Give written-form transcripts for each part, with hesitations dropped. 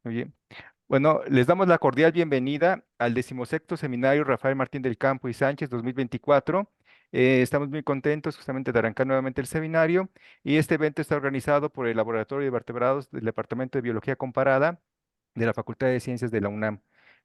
Muy bien. Bueno, les damos la cordial bienvenida al 16º Seminario Rafael Martín del Campo y Sánchez 2024. Estamos muy contentos justamente de arrancar nuevamente el seminario y este evento está organizado por el Laboratorio de Vertebrados del Departamento de Biología Comparada de la Facultad de Ciencias de la UNAM.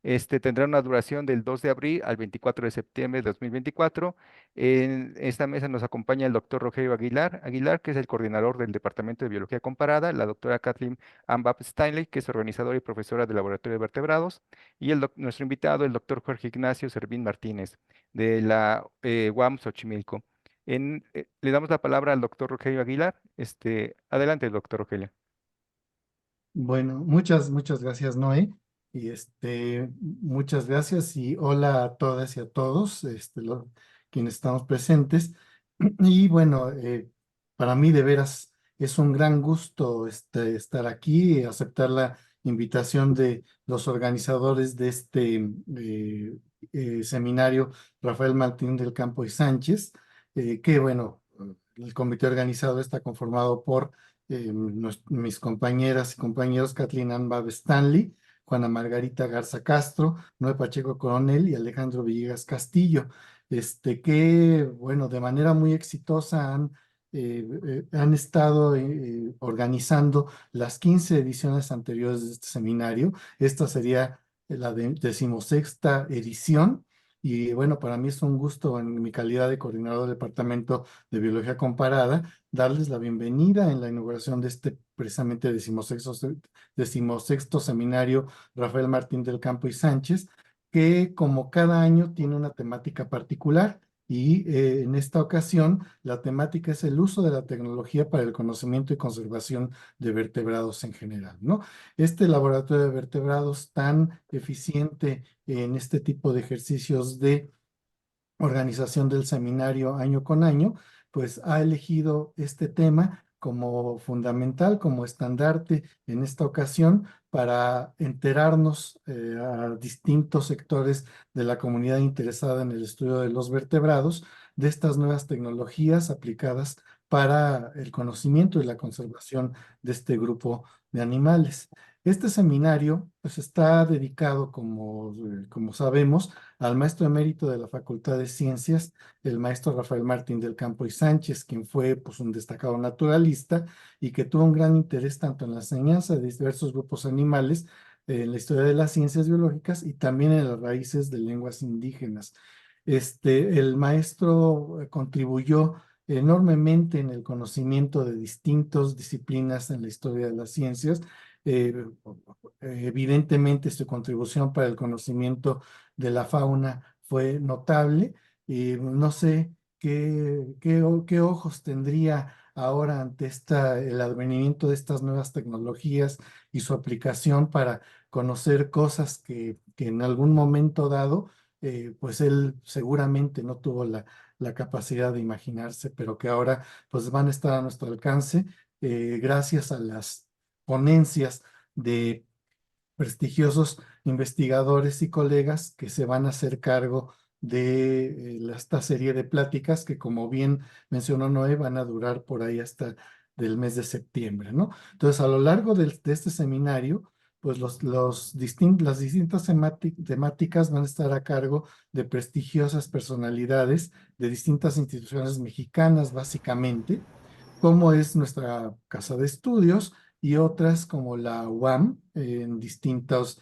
Este tendrá una duración del 2 de abril al 24 de septiembre de 2024. En esta mesa nos acompaña el doctor Rogelio Aguilar, que es el coordinador del Departamento de Biología Comparada, la doctora Kathleen Ambap Steinley, que es organizadora y profesora del Laboratorio de Vertebrados, y nuestro invitado, el doctor Jorge Ignacio Servín Martínez, de la UAM Xochimilco. Le damos la palabra al doctor Rogelio Aguilar. Adelante, doctor Rogelio. Bueno, muchas gracias, Noé. Y muchas gracias y hola a todas y a todos, quienes estamos presentes. Y bueno, para mí de veras es un gran gusto estar aquí y aceptar la invitación de los organizadores de seminario Rafael Martín del Campo y Sánchez, que bueno, el comité organizado está conformado por mis compañeras y compañeros Kathleen Anbab Stanley, Juana Margarita Garza Castro, Noé Pacheco Coronel y Alejandro Villegas Castillo, que, bueno, de manera muy exitosa han estado organizando las 15 ediciones anteriores de este seminario. Esta sería la 16ª edición. Y bueno, para mí es un gusto en mi calidad de coordinador del Departamento de Biología Comparada darles la bienvenida en la inauguración de precisamente decimosexto seminario Rafael Martín del Campo y Sánchez, que como cada año tiene una temática particular. Y en esta ocasión, la temática es el uso de la tecnología para el conocimiento y conservación de vertebrados en general, ¿no? Este laboratorio de vertebrados tan eficiente en este tipo de ejercicios de organización del seminario año con año, pues ha elegido este tema como fundamental, como estandarte en esta ocasión para enterarnos a distintos sectores de la comunidad interesada en el estudio de los vertebrados de estas nuevas tecnologías aplicadas para el conocimiento y la conservación de este grupo de animales. Este seminario pues está dedicado, como sabemos, al maestro emérito de la Facultad de Ciencias, el maestro Rafael Martín del Campo y Sánchez, quien fue pues, un destacado naturalista y que tuvo un gran interés tanto en la enseñanza de diversos grupos animales, en la historia de las ciencias biológicas y también en las raíces de lenguas indígenas. El maestro contribuyó enormemente en el conocimiento de distintas disciplinas en la historia de las ciencias. Eh, Evidentemente, su contribución para el conocimiento de la fauna fue notable y no sé qué ojos tendría ahora ante el advenimiento de estas nuevas tecnologías y su aplicación para conocer cosas que en algún momento dado, pues él seguramente no tuvo la capacidad de imaginarse, pero que ahora pues van a estar a nuestro alcance gracias a las ponencias de prestigiosos investigadores y colegas que se van a hacer cargo de esta serie de pláticas que, como bien mencionó Noé, van a durar por ahí hasta del mes de septiembre, ¿no? Entonces, a lo largo de este seminario, pues las distintas temáticas van a estar a cargo de prestigiosas personalidades de distintas instituciones mexicanas, básicamente, como es nuestra casa de estudios y otras como la UAM, en distintas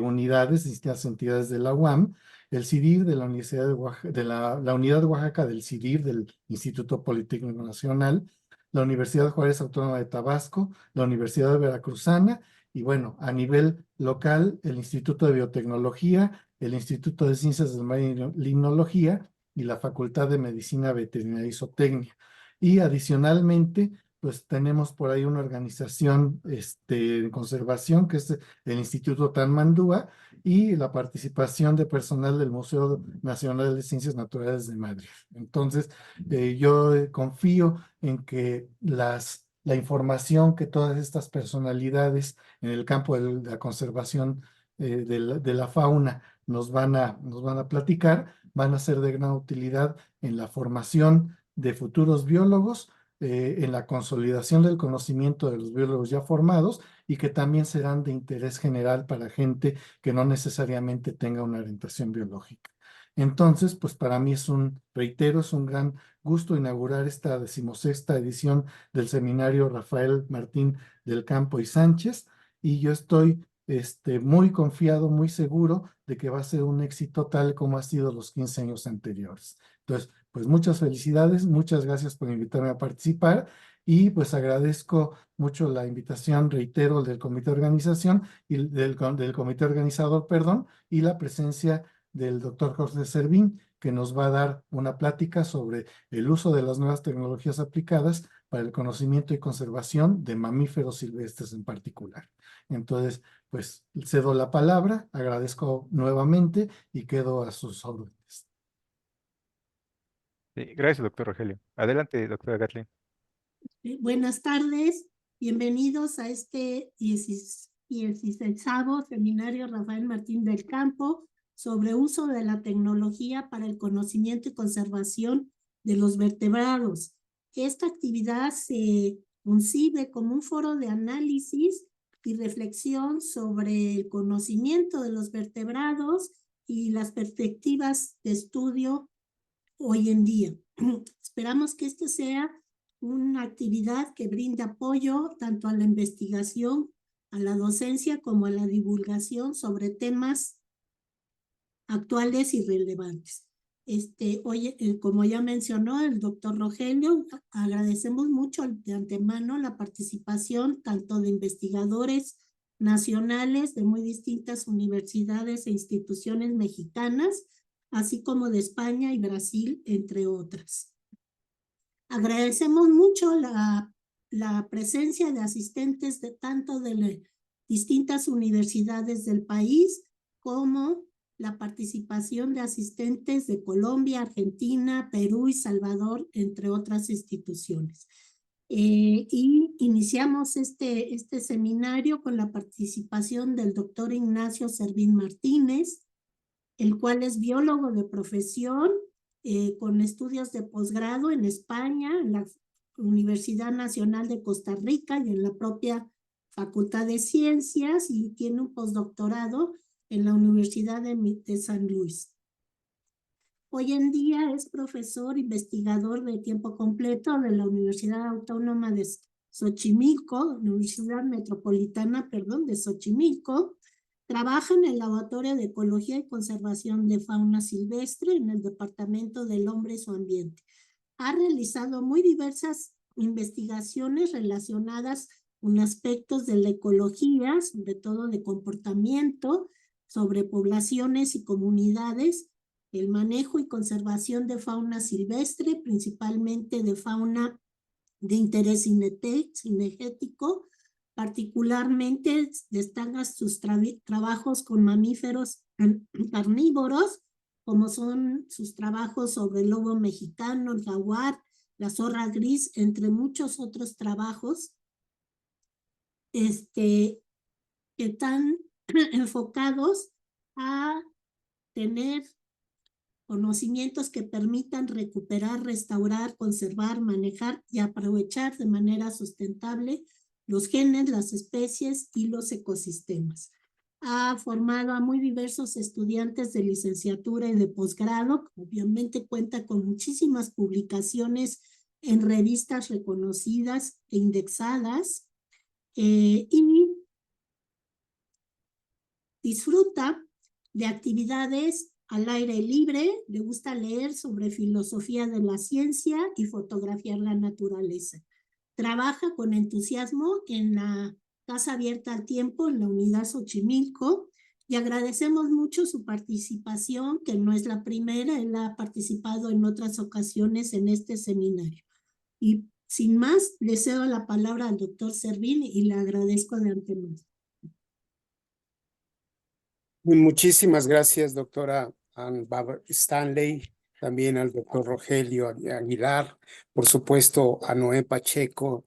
unidades, distintas entidades de la UAM, el CIDIR de la Universidad de Oaxaca, la Unidad de Oaxaca del CIDIR, del Instituto Politécnico Nacional, la Universidad Juárez Autónoma de Tabasco, la Universidad de Veracruzana, y bueno, a nivel local, el Instituto de Biotecnología, el Instituto de Ciencias del Mar y Limnología y la Facultad de Medicina Veterinaria y Zootecnia. Y adicionalmente, pues tenemos por ahí una organización de conservación que es el Instituto Tanmandúa y la participación de personal del Museo Nacional de Ciencias Naturales de Madrid. Entonces, yo confío en que la información que todas estas personalidades en el campo de la conservación de la fauna nos van a platicar, van a ser de gran utilidad en la formación de futuros biólogos en la consolidación del conocimiento de los biólogos ya formados y que también serán de interés general para gente que no necesariamente tenga una orientación biológica. Entonces, pues para mí reitero, es un gran gusto inaugurar esta 16ª edición del seminario Rafael Martín del Campo y Sánchez, y yo estoy muy confiado, muy seguro de que va a ser un éxito tal como ha sido los 15 años anteriores. Entonces, pues muchas felicidades, muchas gracias por invitarme a participar y pues agradezco mucho la invitación, reitero, del comité de organización y del comité organizador, perdón, y la presencia del doctor Jorge Servín, que nos va a dar una plática sobre el uso de las nuevas tecnologías aplicadas para el conocimiento y conservación de mamíferos silvestres en particular. Entonces, pues cedo la palabra, agradezco nuevamente y quedo a sus órdenes. Sí, gracias, doctor Rogelio. Adelante, doctora Gatlin. Buenas tardes, bienvenidos a este 16º seminario Rafael Martín del Campo sobre uso de la tecnología para el conocimiento y conservación de los vertebrados. Esta actividad se concibe como un foro de análisis y reflexión sobre el conocimiento de los vertebrados y las perspectivas de estudio hoy en día. Esperamos que esto sea una actividad que brinde apoyo tanto a la investigación, a la docencia, como a la divulgación sobre temas actuales y relevantes. Hoy, como ya mencionó el doctor Rogelio, agradecemos mucho de antemano la participación tanto de investigadores nacionales de muy distintas universidades e instituciones mexicanas, así como de España y Brasil, entre otras. Agradecemos mucho la presencia de asistentes tanto de distintas universidades del país como la participación de asistentes de Colombia, Argentina, Perú y Salvador, entre otras instituciones. Y iniciamos este seminario con la participación del doctor Ignacio Servín Martínez, el cual es biólogo de profesión, con estudios de posgrado en España, en la Universidad Nacional de Costa Rica y en la propia Facultad de Ciencias, y tiene un postdoctorado en la Universidad de San Luis. Hoy en día es profesor investigador de tiempo completo de la Universidad Autónoma de Xochimilco, Universidad Metropolitana, perdón, de Xochimilco. Trabaja en el Laboratorio de Ecología y Conservación de Fauna Silvestre en el Departamento del Hombre y su Ambiente. Ha realizado muy diversas investigaciones relacionadas con aspectos de la ecología, sobre todo de comportamiento, sobre poblaciones y comunidades, el manejo y conservación de fauna silvestre, principalmente de fauna de interés cinegético. Particularmente destacan sus trabajos con mamíferos carnívoros, como son sus trabajos sobre el lobo mexicano, el jaguar, la zorra gris, entre muchos otros trabajos que están enfocados a tener conocimientos que permitan recuperar, restaurar, conservar, manejar y aprovechar de manera sustentable los genes, las especies y los ecosistemas. Ha formado a muy diversos estudiantes de licenciatura y de posgrado. Obviamente cuenta con muchísimas publicaciones en revistas reconocidas e indexadas, y disfruta de actividades al aire libre, le gusta leer sobre filosofía de la ciencia y fotografiar la naturaleza. Trabaja con entusiasmo en la Casa Abierta al Tiempo en la Unidad Xochimilco, y agradecemos mucho su participación, que no es la primera, él ha participado en otras ocasiones en este seminario. Y sin más, le cedo la palabra al doctor Servín y le agradezco de antemano. Muchísimas gracias, doctora Ann Stanley, también al doctor Rogelio Aguilar, por supuesto a Noé Pacheco,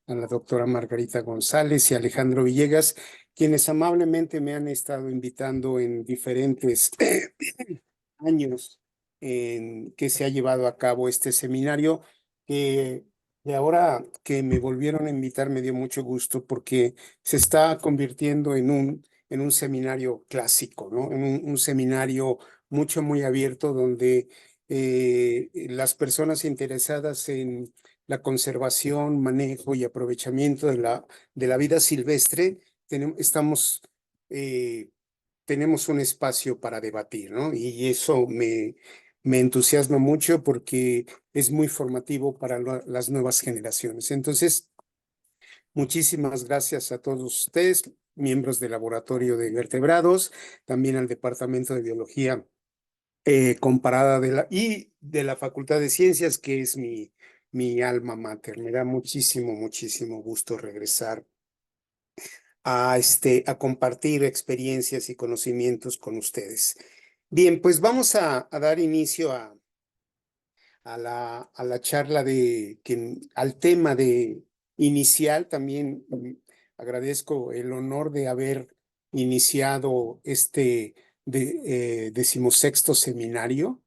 a la doctora Margarita González y Alejandro Villegas, quienes amablemente me han estado invitando en diferentes años en que se ha llevado a cabo este seminario, que Y ahora que me volvieron a invitar me dio mucho gusto porque se está convirtiendo en un seminario clásico, ¿no? En un seminario muy abierto donde las personas interesadas en la conservación, manejo y aprovechamiento de la vida silvestre, eh, tenemos un espacio para debatir, ¿no? Y eso me entusiasma mucho porque es muy formativo para las nuevas generaciones. Entonces, muchísimas gracias a todos ustedes, miembros del Laboratorio de Vertebrados, también al Departamento de Biología Comparada y de la Facultad de Ciencias, que es mi alma mater. Me da muchísimo gusto regresar a compartir experiencias y conocimientos con ustedes. Bien, pues vamos a dar inicio a la charla al tema de inicial. También agradezco el honor de haber iniciado este decimosexto seminario.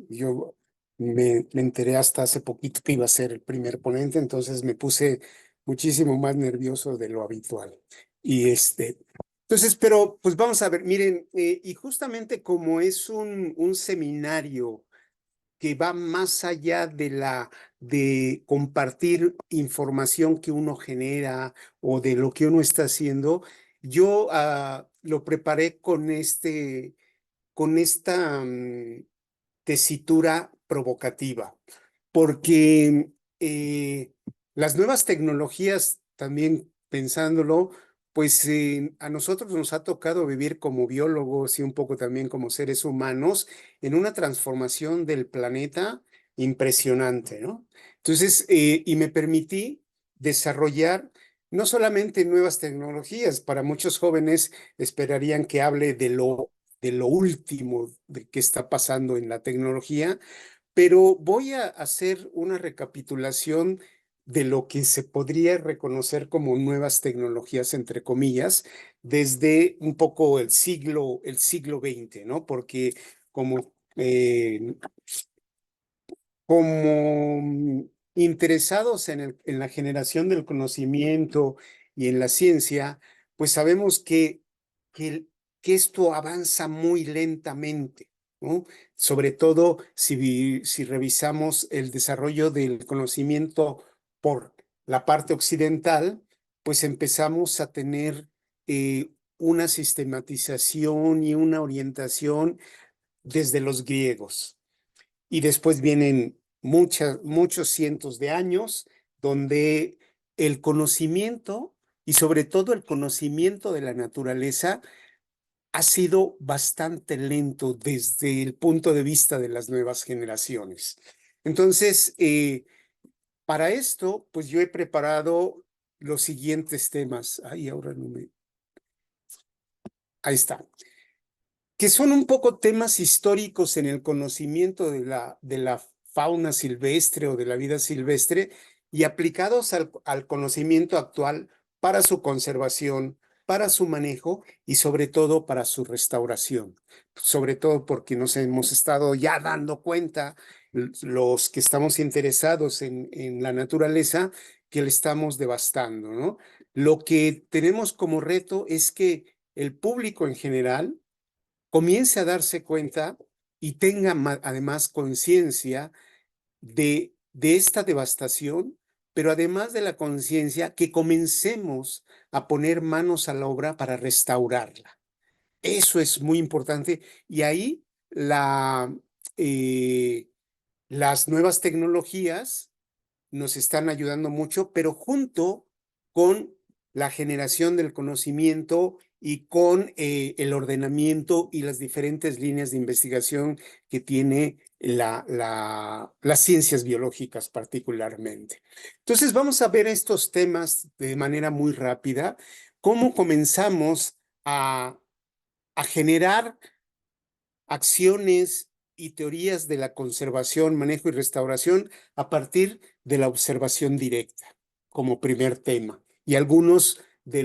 Yo me enteré hasta hace poquito que iba a ser el primer ponente, entonces me puse muchísimo más nervioso de lo habitual. Entonces, pero pues vamos a ver, miren, y justamente como es un seminario que va más allá de compartir información que uno genera o de lo que uno está haciendo, yo lo preparé con esta tesitura provocativa, porque las nuevas tecnologías, también pensándolo, pues a nosotros nos ha tocado vivir como biólogos y un poco también como seres humanos en una transformación del planeta impresionante, ¿no? Entonces, y me permití desarrollar no solamente nuevas tecnologías, para muchos jóvenes esperarían que hable de lo último de qué está pasando en la tecnología, pero voy a hacer una recapitulación de lo que se podría reconocer como nuevas tecnologías, entre comillas, desde un poco el siglo XX, ¿no? Porque como, como interesados en la generación del conocimiento y en la ciencia, pues sabemos que, que esto avanza muy lentamente, ¿no? Sobre todo si revisamos el desarrollo del conocimiento por la parte occidental, pues empezamos a tener una sistematización y una orientación desde los griegos. Y después vienen muchos cientos de años donde el conocimiento y sobre todo el conocimiento de la naturaleza ha sido bastante lento desde el punto de vista de las nuevas generaciones. Entonces, para esto, pues yo he preparado los siguientes temas. Ay, ahora no me... Ahí está. Que son un poco temas históricos en el conocimiento de la fauna silvestre o de la vida silvestre y aplicados al conocimiento actual para su conservación, para su manejo y sobre todo para su restauración. Sobre todo porque nos hemos estado ya dando cuenta, los que estamos interesados en la naturaleza, que le estamos devastando, ¿no? Lo que tenemos como reto es que el público en general comience a darse cuenta y tenga además conciencia de esta devastación, pero además de la conciencia, que comencemos a poner manos a la obra para restaurarla. Eso es muy importante. Y ahí eh, las nuevas tecnologías nos están ayudando mucho, pero junto con la generación del conocimiento y con el ordenamiento y las diferentes líneas de investigación que tiene las ciencias biológicas particularmente. Entonces vamos a ver estos temas de manera muy rápida, cómo comenzamos a generar acciones y teorías de la conservación, manejo y restauración a partir de la observación directa como primer tema. Y algunos de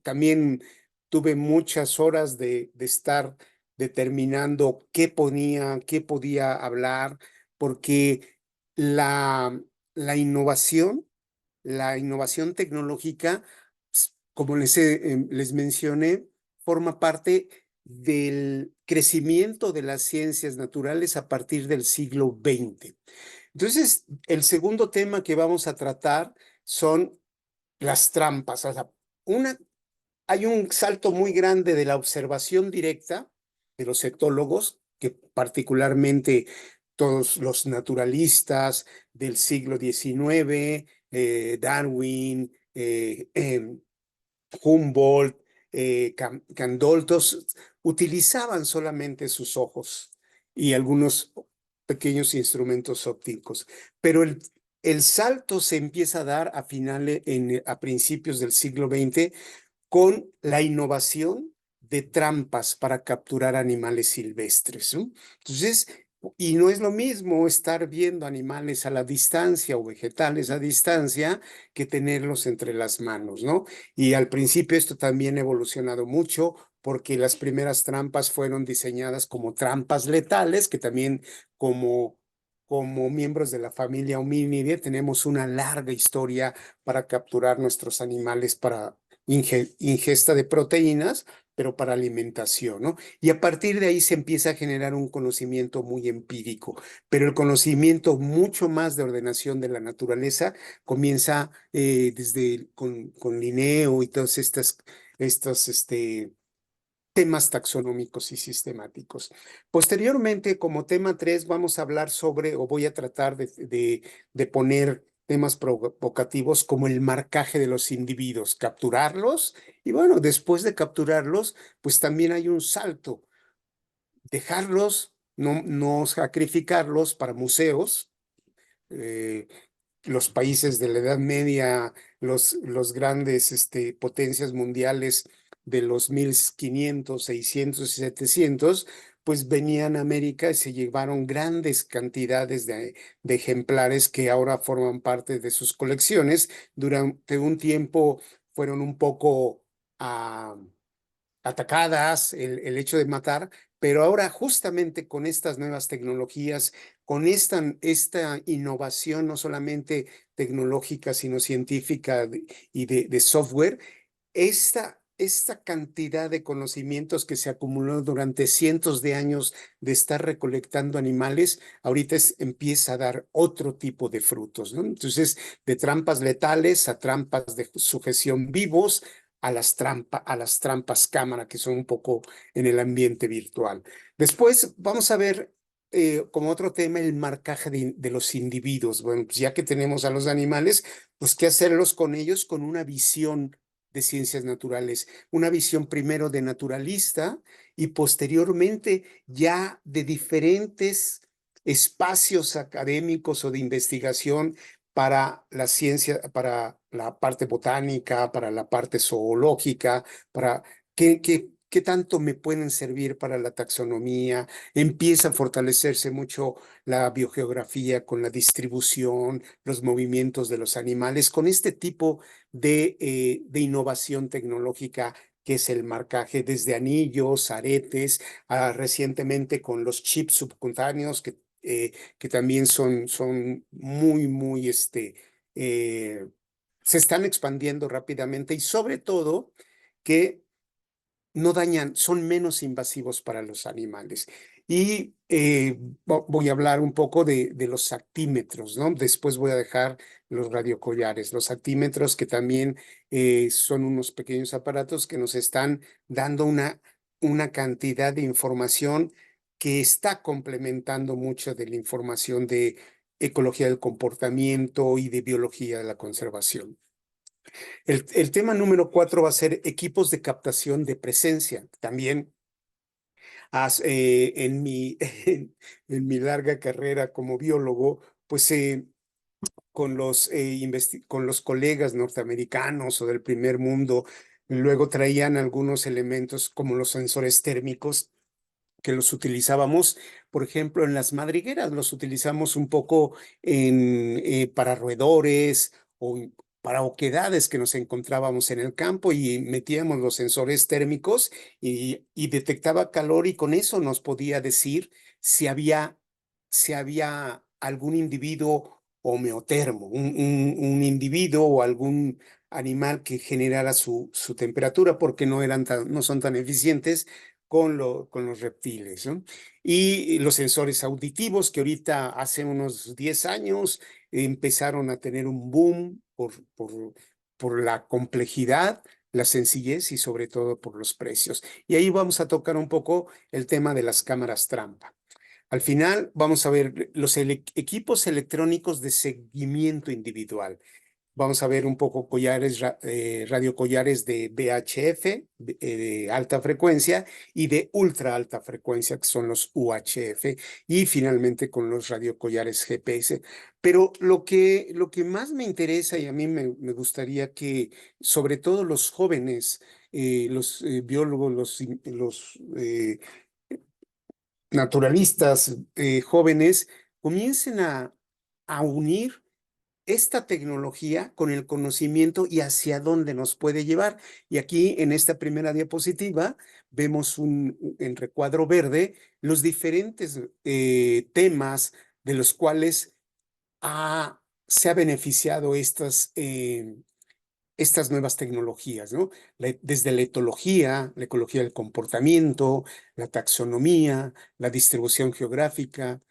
también tuve muchas horas de estar determinando qué podía hablar, porque la innovación tecnológica, como les mencioné, forma parte del crecimiento de las ciencias naturales a partir del siglo XX. Entonces, el segundo tema que vamos a tratar son las trampas. O sea, hay un salto muy grande de la observación directa de los etólogos, que particularmente todos los naturalistas del siglo XIX, Darwin, Humboldt, Candolle, utilizaban solamente sus ojos y algunos pequeños instrumentos ópticos. Pero el salto se empieza a dar a principios del siglo XX con la innovación de trampas para capturar animales silvestres, ¿no? Entonces, y no es lo mismo estar viendo animales a la distancia o vegetales a distancia que tenerlos entre las manos, ¿no? Y al principio esto también ha evolucionado mucho porque las primeras trampas fueron diseñadas como trampas letales, que también como miembros de la familia homínidae tenemos una larga historia para capturar nuestros animales para ingesta de proteínas, pero para alimentación, ¿no? Y a partir de ahí se empieza a generar un conocimiento muy empírico, pero el conocimiento mucho más de ordenación de la naturaleza comienza con Linneo y todos estos temas taxonómicos y sistemáticos. Posteriormente, como tema 3, vamos a hablar sobre, o voy a tratar de poner temas provocativos como el marcaje de los individuos, capturarlos, y bueno, después de capturarlos, pues también hay un salto, dejarlos, no sacrificarlos para museos. Los países de la Edad Media, los grandes potencias mundiales de los 1500, 600 y 700, pues venían a América y se llevaron grandes cantidades de ejemplares que ahora forman parte de sus colecciones. Durante un tiempo fueron un poco atacadas, el hecho de matar, pero ahora justamente con estas nuevas tecnologías, con esta innovación no solamente tecnológica, sino científica y de software, esta cantidad de conocimientos que se acumuló durante cientos de años de estar recolectando animales, ahorita empieza a dar otro tipo de frutos, ¿no? Entonces, de trampas letales a trampas de sujeción vivos, a las trampas cámara, que son un poco en el ambiente virtual. Después vamos a ver como otro tema el marcaje de los individuos. Bueno, pues ya que tenemos a los animales, pues qué hacerlos con ellos con una visión de ciencias naturales, una visión primero de naturalista y posteriormente ya de diferentes espacios académicos o de investigación para la ciencia, para la parte botánica, para la parte zoológica, para qué tanto me pueden servir para la taxonomía. Empieza a fortalecerse mucho la biogeografía con la distribución, los movimientos de los animales, con este tipo de innovación tecnológica que es el marcaje desde anillos, aretes, recientemente con los chips subcutáneos que también son muy, se están expandiendo rápidamente y sobre todo que no dañan, son menos invasivos para los animales. Y voy a hablar un poco de los actímetros, ¿no? Después voy a dejar los radiocollares, los actímetros que también son unos pequeños aparatos que nos están dando una cantidad de información que está complementando mucho de la información de ecología del comportamiento y de biología de la conservación. El tema número 4 va a ser equipos de captación de presencia. También en mi larga carrera como biólogo, pues con los colegas norteamericanos o del primer mundo, luego traían algunos elementos como los sensores térmicos que los utilizábamos, por ejemplo, en las madrigueras, los utilizamos un poco para roedores o para oquedades que nos encontrábamos en el campo y metíamos los sensores térmicos y detectaba calor y con eso nos podía decir si había algún individuo homeotermo, un individuo o algún animal que generara su temperatura porque no son tan eficientes con los reptiles, ¿no? Y los sensores auditivos que ahorita hace unos 10 años empezaron a tener un boom por la complejidad, la sencillez y sobre todo por los precios. Y ahí vamos a tocar un poco el tema de las cámaras trampa. Al final vamos a ver los equipos electrónicos de seguimiento individual. Vamos a ver un poco radiocollares de VHF, de alta frecuencia, y de ultra alta frecuencia, que son los UHF, y finalmente con los radiocollares GPS. Pero lo que más me interesa y a mí me gustaría que, sobre todo los jóvenes, los biólogos, los naturalistas jóvenes, comiencen a unir esta tecnología con el conocimiento y hacia dónde nos puede llevar. Y aquí en esta primera diapositiva vemos en recuadro verde los diferentes temas de los cuales se ha beneficiado estas nuevas tecnologías, ¿no? Desde la etología, la ecología del comportamiento, la taxonomía, la distribución geográfica,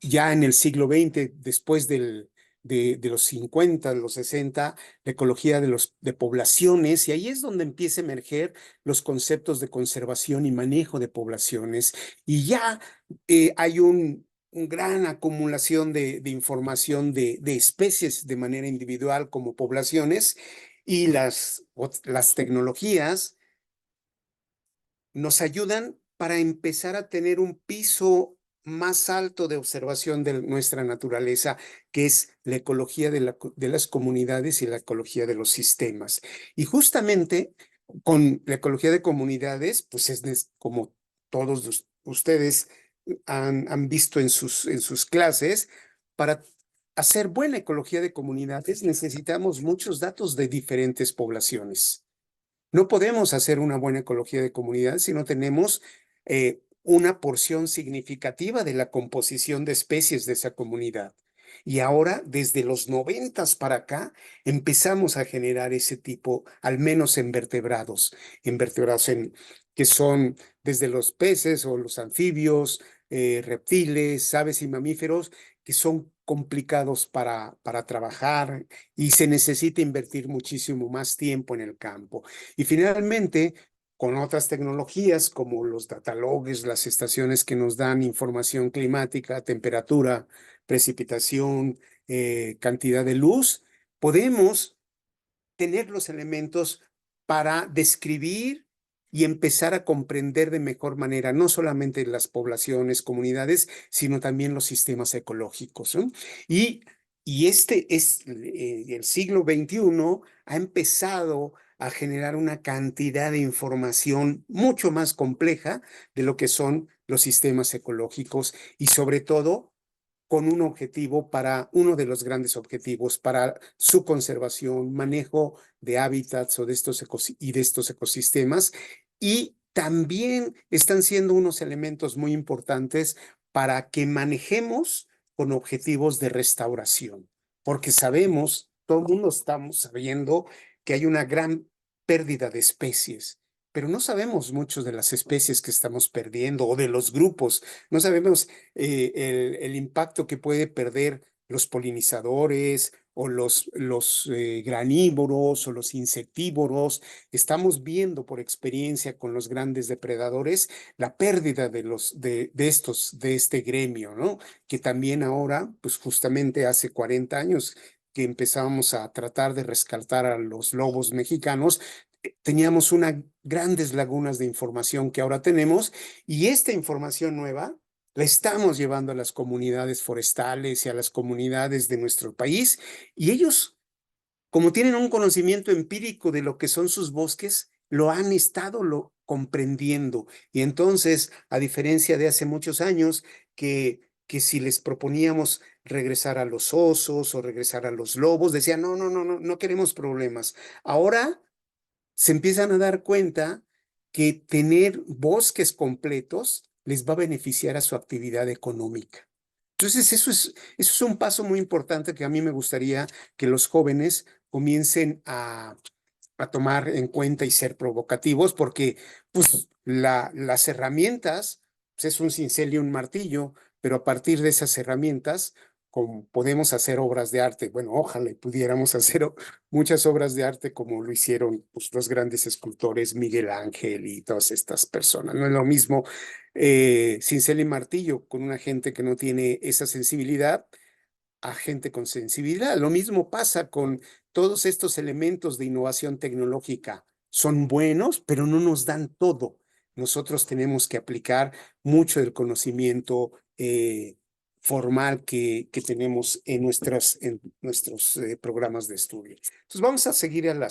ya en el siglo XX, después de los 50, de los 60, la ecología de poblaciones, y ahí es donde empieza a emerger los conceptos de conservación y manejo de poblaciones. Y ya hay una gran acumulación de información de especies de manera individual como poblaciones, y las tecnologías nos ayudan para empezar a tener un piso más alto de observación de nuestra naturaleza, que es la ecología de las comunidades y la ecología de los sistemas. Y justamente con la ecología de comunidades, pues como todos ustedes han visto en sus clases, para hacer buena ecología de comunidades necesitamos muchos datos de diferentes poblaciones. No podemos hacer una buena ecología de comunidad si no tenemos una porción significativa de la composición de especies de esa comunidad. Y ahora, desde los 90 para acá, empezamos a generar ese tipo, al menos en vertebrados que son desde los peces o los anfibios, reptiles, aves y mamíferos, que son complicados para trabajar y se necesita invertir muchísimo más tiempo en el campo. Y finalmente, con otras tecnologías como los datalogs, las estaciones que nos dan información climática, temperatura, precipitación, cantidad de luz, podemos tener los elementos para describir y empezar a comprender de mejor manera no solamente las poblaciones, comunidades, sino también los sistemas ecológicos, ¿no? Y el siglo XXI ha empezado a generar una cantidad de información mucho más compleja de lo que son los sistemas ecológicos y sobre todo con uno de los grandes objetivos para su conservación, manejo de hábitats o de estos ecosistemas, y también están siendo unos elementos muy importantes para que manejemos con objetivos de restauración, porque todo el mundo estamos sabiendo que hay una gran pérdida de especies, pero no sabemos mucho de las especies que estamos perdiendo o de los grupos. No sabemos el impacto que puede perder los polinizadores o los granívoros o los insectívoros. Estamos viendo por experiencia con los grandes depredadores la pérdida de este gremio, ¿no? Que también ahora, pues justamente hace 40 años que empezamos a tratar de rescatar a los lobos mexicanos, teníamos grandes lagunas de información que ahora tenemos, y esta información nueva la estamos llevando a las comunidades forestales y a las comunidades de nuestro país, y ellos, como tienen un conocimiento empírico de lo que son sus bosques, lo han estado comprendiendo. Y entonces, a diferencia de hace muchos años, que si les proponíamos regresar a los osos o regresar a los lobos, decían, no, no, no, no, no queremos problemas. Ahora se empiezan a dar cuenta que tener bosques completos les va a beneficiar a su actividad económica. Entonces, eso es un paso muy importante que a mí me gustaría que los jóvenes comiencen a tomar en cuenta y ser provocativos, porque pues, las herramientas pues, es un cincel y un martillo, pero a partir de esas herramientas podemos hacer obras de arte. Bueno, ojalá y pudiéramos hacer muchas obras de arte como lo hicieron pues, los grandes escultores Miguel Ángel y todas estas personas. No es lo mismo cincel y martillo con una gente que no tiene esa sensibilidad a gente con sensibilidad. Lo mismo pasa con todos estos elementos de innovación tecnológica. Son buenos, pero no nos dan todo. Nosotros tenemos que aplicar mucho del conocimiento formal que tenemos en nuestros programas de estudio. Entonces vamos a seguir a la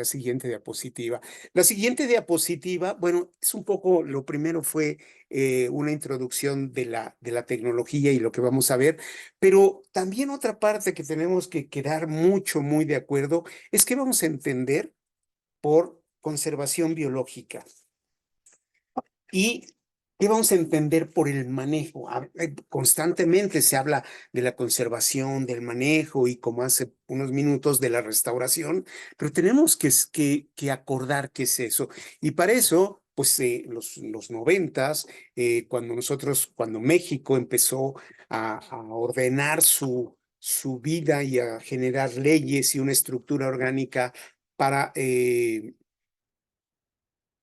siguiente diapositiva. La siguiente diapositiva, bueno, es un poco, lo primero fue una introducción de la tecnología y lo que vamos a ver, pero también otra parte que tenemos que quedar muy de acuerdo es que vamos a entender por conservación biológica y qué vamos a entender por el manejo. Constantemente se habla de la conservación, del manejo y como hace unos minutos de la restauración, pero tenemos que acordar qué es eso. Y para eso, pues los 90s, cuando México empezó a ordenar su vida y a generar leyes y una estructura orgánica para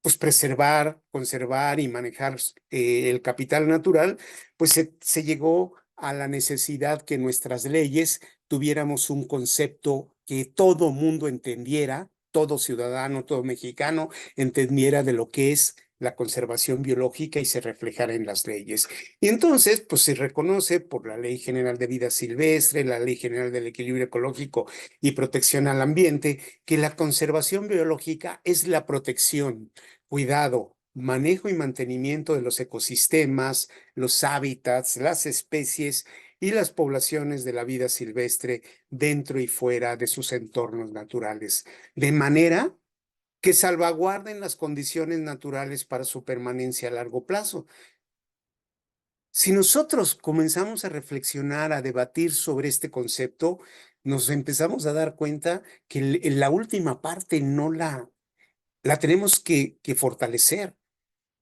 pues preservar, conservar y manejar el capital natural, pues se llegó a la necesidad que nuestras leyes tuviéramos un concepto que todo mundo entendiera, todo ciudadano, todo mexicano entendiera de lo que es la conservación biológica y se reflejara en las leyes. Y entonces, pues se reconoce por la Ley General de Vida Silvestre, la Ley General del Equilibrio Ecológico y Protección al Ambiente, que la conservación biológica es la protección, cuidado, manejo y mantenimiento de los ecosistemas, los hábitats, las especies y las poblaciones de la vida silvestre dentro y fuera de sus entornos naturales, de manera que salvaguarden las condiciones naturales para su permanencia a largo plazo. Si nosotros comenzamos a reflexionar, a debatir sobre este concepto, nos empezamos a dar cuenta que la última parte no la tenemos que fortalecer.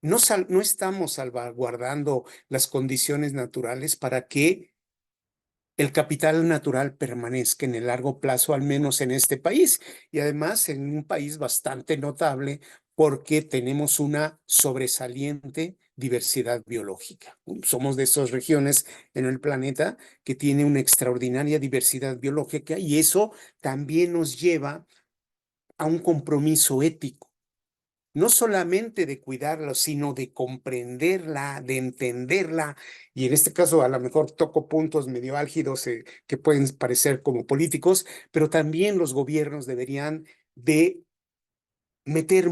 No estamos salvaguardando las condiciones naturales para que el capital natural permanezca en el largo plazo, al menos en este país, y además en un país bastante notable porque tenemos una sobresaliente diversidad biológica. Somos de esas regiones en el planeta que tiene una extraordinaria diversidad biológica y eso también nos lleva a un compromiso ético, no solamente de cuidarla, sino de comprenderla, de entenderla. Y en este caso, a lo mejor toco puntos medio álgidos que pueden parecer como políticos, pero también los gobiernos deberían de meter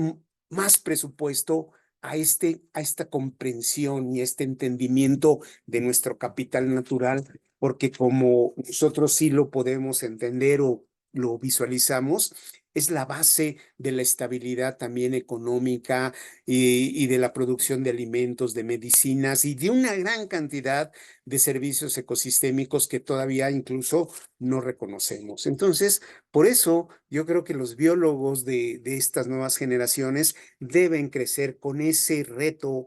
más presupuesto a esta comprensión y este entendimiento de nuestro capital natural, porque como nosotros sí lo podemos entender o lo visualizamos, es la base de la estabilidad también económica y de la producción de alimentos, de medicinas y de una gran cantidad de servicios ecosistémicos que todavía incluso no reconocemos. Entonces, por eso yo creo que los biólogos de estas nuevas generaciones deben crecer con ese reto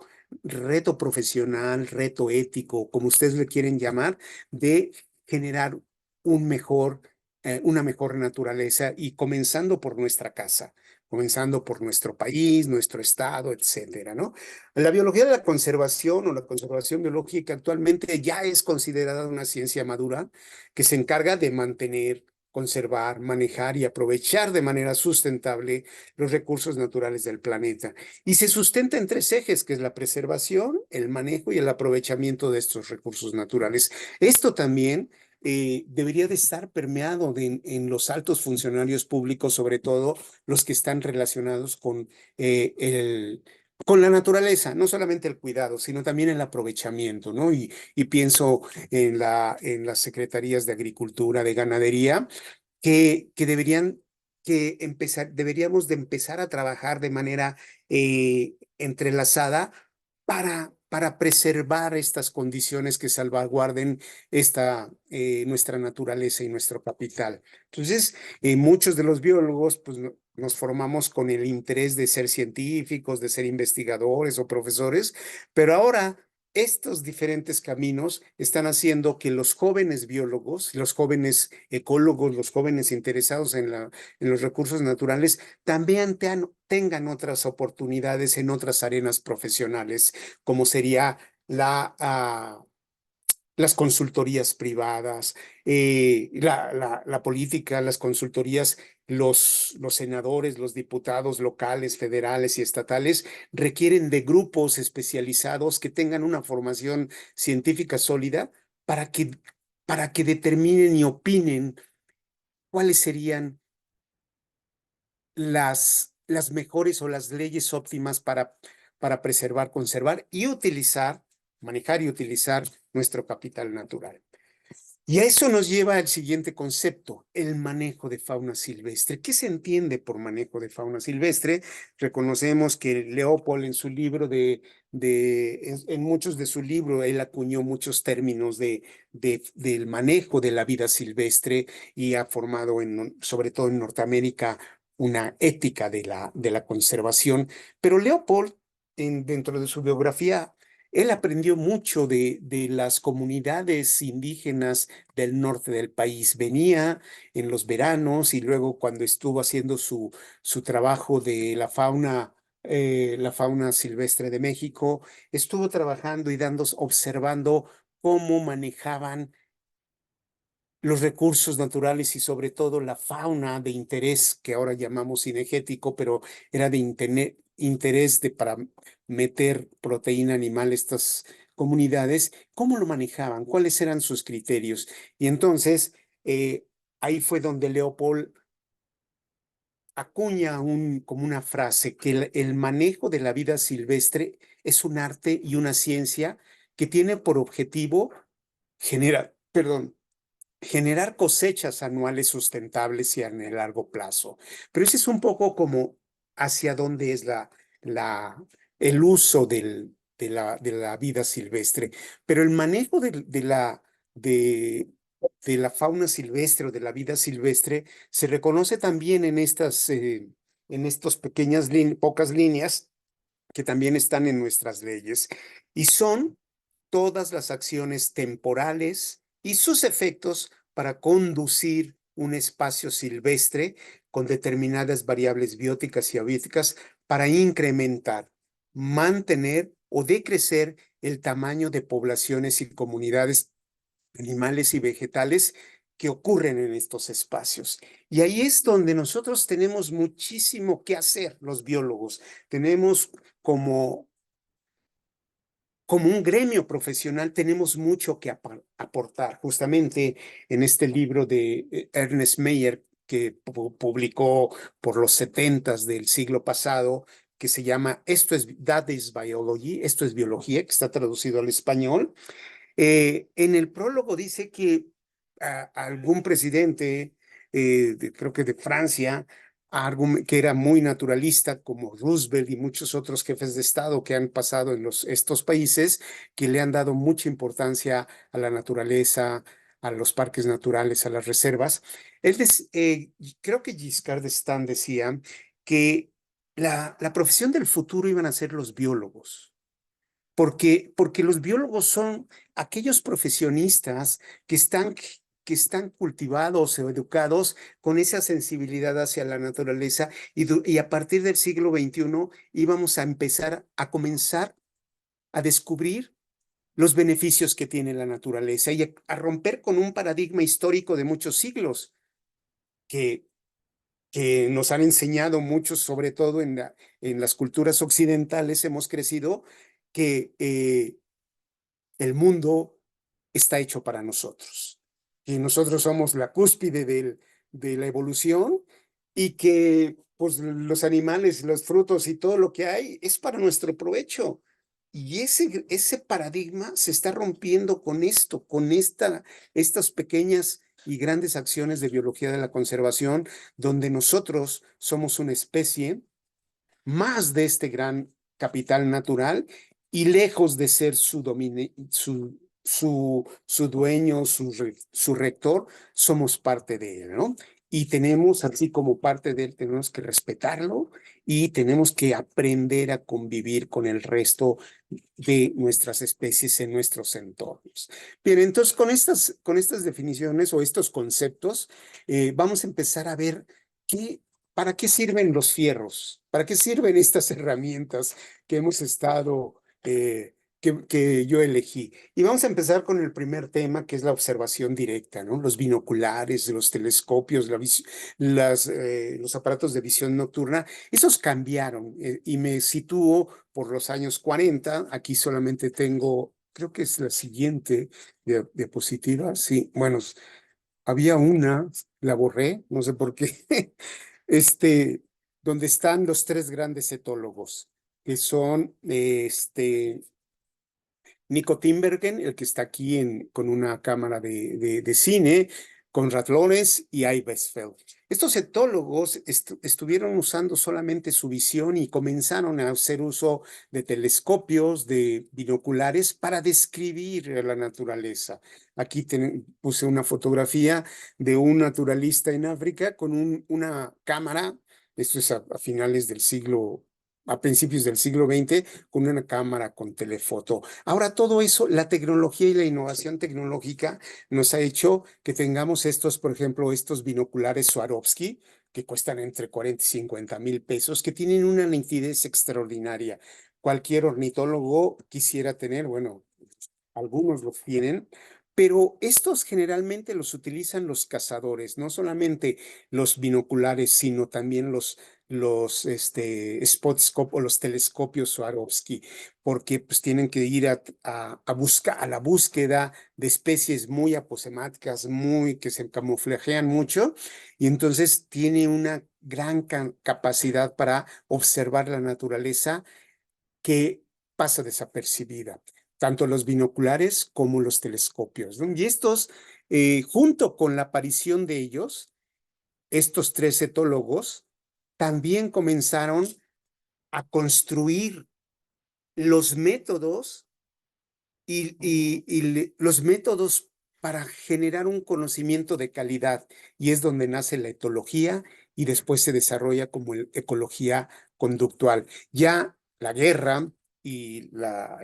profesional, reto ético, como ustedes le quieren llamar, de generar una mejor naturaleza y comenzando por nuestra casa, comenzando por nuestro país, nuestro estado, etcétera, ¿no? La biología de la conservación o la conservación biológica actualmente ya es considerada una ciencia madura que se encarga de mantener, conservar, manejar y aprovechar de manera sustentable los recursos naturales del planeta. Y se sustenta en tres ejes, que es la preservación, el manejo y el aprovechamiento de estos recursos naturales. Esto también debería de estar permeado en los altos funcionarios públicos, sobre todo los que están relacionados con la naturaleza, no solamente el cuidado, sino también el aprovechamiento, ¿no? Y pienso en las secretarías de Agricultura, de Ganadería, que deberíamos de empezar a trabajar de manera entrelazada para para preservar estas condiciones que salvaguarden nuestra naturaleza y nuestro capital. Entonces, muchos de los biólogos pues, nos formamos con el interés de ser científicos, de ser investigadores o profesores, pero ahora estos diferentes caminos están haciendo que los jóvenes biólogos, los jóvenes ecólogos, los jóvenes interesados en los recursos naturales, también tengan otras oportunidades en otras arenas profesionales, como sería las consultorías privadas, la política, las consultorías, los senadores, los diputados locales, federales y estatales requieren de grupos especializados que tengan una formación científica sólida para que determinen y opinen cuáles serían las mejores o las leyes óptimas para preservar, conservar y manejar y utilizar nuestro capital natural. Y a eso nos lleva al siguiente concepto, el manejo de fauna silvestre. ¿Qué se entiende por manejo de fauna silvestre? Reconocemos que Leopold en su libro en muchos de su libro, él acuñó muchos términos del manejo de la vida silvestre y ha formado, sobre todo en Norteamérica, una ética de la conservación. Pero Leopold, dentro de su biografía, él aprendió mucho de las comunidades indígenas del norte del país. Venía en los veranos y luego cuando estuvo haciendo su trabajo de la fauna silvestre de México, estuvo trabajando y observando cómo manejaban los recursos naturales y sobre todo la fauna de interés que ahora llamamos cinegético, pero era de interés para meter proteína animal a estas comunidades, cómo lo manejaban, cuáles eran sus criterios. Y entonces ahí fue donde Leopold acuña como una frase que el manejo de la vida silvestre es un arte y una ciencia que tiene por objetivo generar cosechas anuales sustentables y en el largo plazo. Pero ese es un poco como hacia dónde es el uso de la vida silvestre. Pero el manejo de la fauna silvestre o de la vida silvestre se reconoce también en estas pocas líneas que también están en nuestras leyes y son todas las acciones temporales y sus efectos para conducir un espacio silvestre con determinadas variables bióticas y abíticas para incrementar, mantener o decrecer el tamaño de poblaciones y comunidades animales y vegetales que ocurren en estos espacios. Y ahí es donde nosotros tenemos muchísimo que hacer, los biólogos. Tenemos como un gremio profesional tenemos mucho que aportar. Justamente en este libro de Ernest Mayr, que publicó por los 70s del siglo pasado, que se llama That is Biology, esto es biología, que está traducido al español. En el prólogo dice que algún presidente, creo que de Francia, que era muy naturalista, como Roosevelt y muchos otros jefes de Estado que han pasado en estos países, que le han dado mucha importancia a la naturaleza, a los parques naturales, a las reservas. Creo que Giscard d'Estaing decía que la profesión del futuro iban a ser los biólogos. Porque los biólogos son aquellos profesionistas que están cultivados o educados con esa sensibilidad hacia la naturaleza y a partir del siglo XXI íbamos a comenzar a descubrir los beneficios que tiene la naturaleza y a romper con un paradigma histórico de muchos siglos que nos han enseñado muchos, sobre todo en las culturas occidentales, hemos crecido que el mundo está hecho para nosotros, que nosotros somos la cúspide de la evolución y que pues, los animales, los frutos y todo lo que hay es para nuestro provecho. Y ese paradigma se está rompiendo con estas pequeñas y grandes acciones de biología de la conservación, donde nosotros somos una especie más de este gran capital natural y lejos de ser su dueño, su rector, somos parte de él, ¿no? Y tenemos, así como parte de él, tenemos que respetarlo y tenemos que aprender a convivir con el resto de nuestras especies en nuestros entornos. Bien, entonces con estas definiciones o estos conceptos, vamos a empezar a ver para qué sirven los fierros, para qué sirven estas herramientas que hemos estado que yo elegí. Y vamos a empezar con el primer tema, que es la observación directa, ¿no? Los binoculares, los telescopios, los aparatos de visión nocturna, esos cambiaron y me sitúo por los años 40. Aquí solamente tengo, creo que es la siguiente diapositiva. Sí, bueno, había una, la borré, no sé por qué, donde están los tres grandes etólogos, que son Nico Tinbergen, el que está aquí con una cámara de cine, Konrad Lorenz y Abe Westphal. Estos etólogos estuvieron usando solamente su visión y comenzaron a hacer uso de telescopios, de binoculares para describir la naturaleza. Aquí puse una fotografía de un naturalista en África con una cámara, esto es a finales del siglo, a principios del siglo XX, con una cámara con telefoto. Ahora todo eso, la tecnología y la innovación tecnológica nos ha hecho que tengamos estos, por ejemplo, estos binoculares Swarovski, que cuestan entre 40 y 50 mil pesos, que tienen una nitidez extraordinaria. Cualquier ornitólogo quisiera tener, bueno, algunos los tienen, pero estos generalmente los utilizan los cazadores, no solamente los binoculares, sino también los spotscope o los telescopios Swarovski, porque pues tienen que ir a la búsqueda de especies muy aposemáticas, que se camuflajean mucho, y entonces tiene una gran capacidad para observar la naturaleza que pasa desapercibida, tanto los binoculares como los telescopios, ¿no? Y estos, junto con la aparición de ellos, estos tres etólogos también comenzaron a construir los métodos los métodos para generar un conocimiento de calidad, y es donde nace la etología y después se desarrolla como ecología conductual. Ya la guerra y las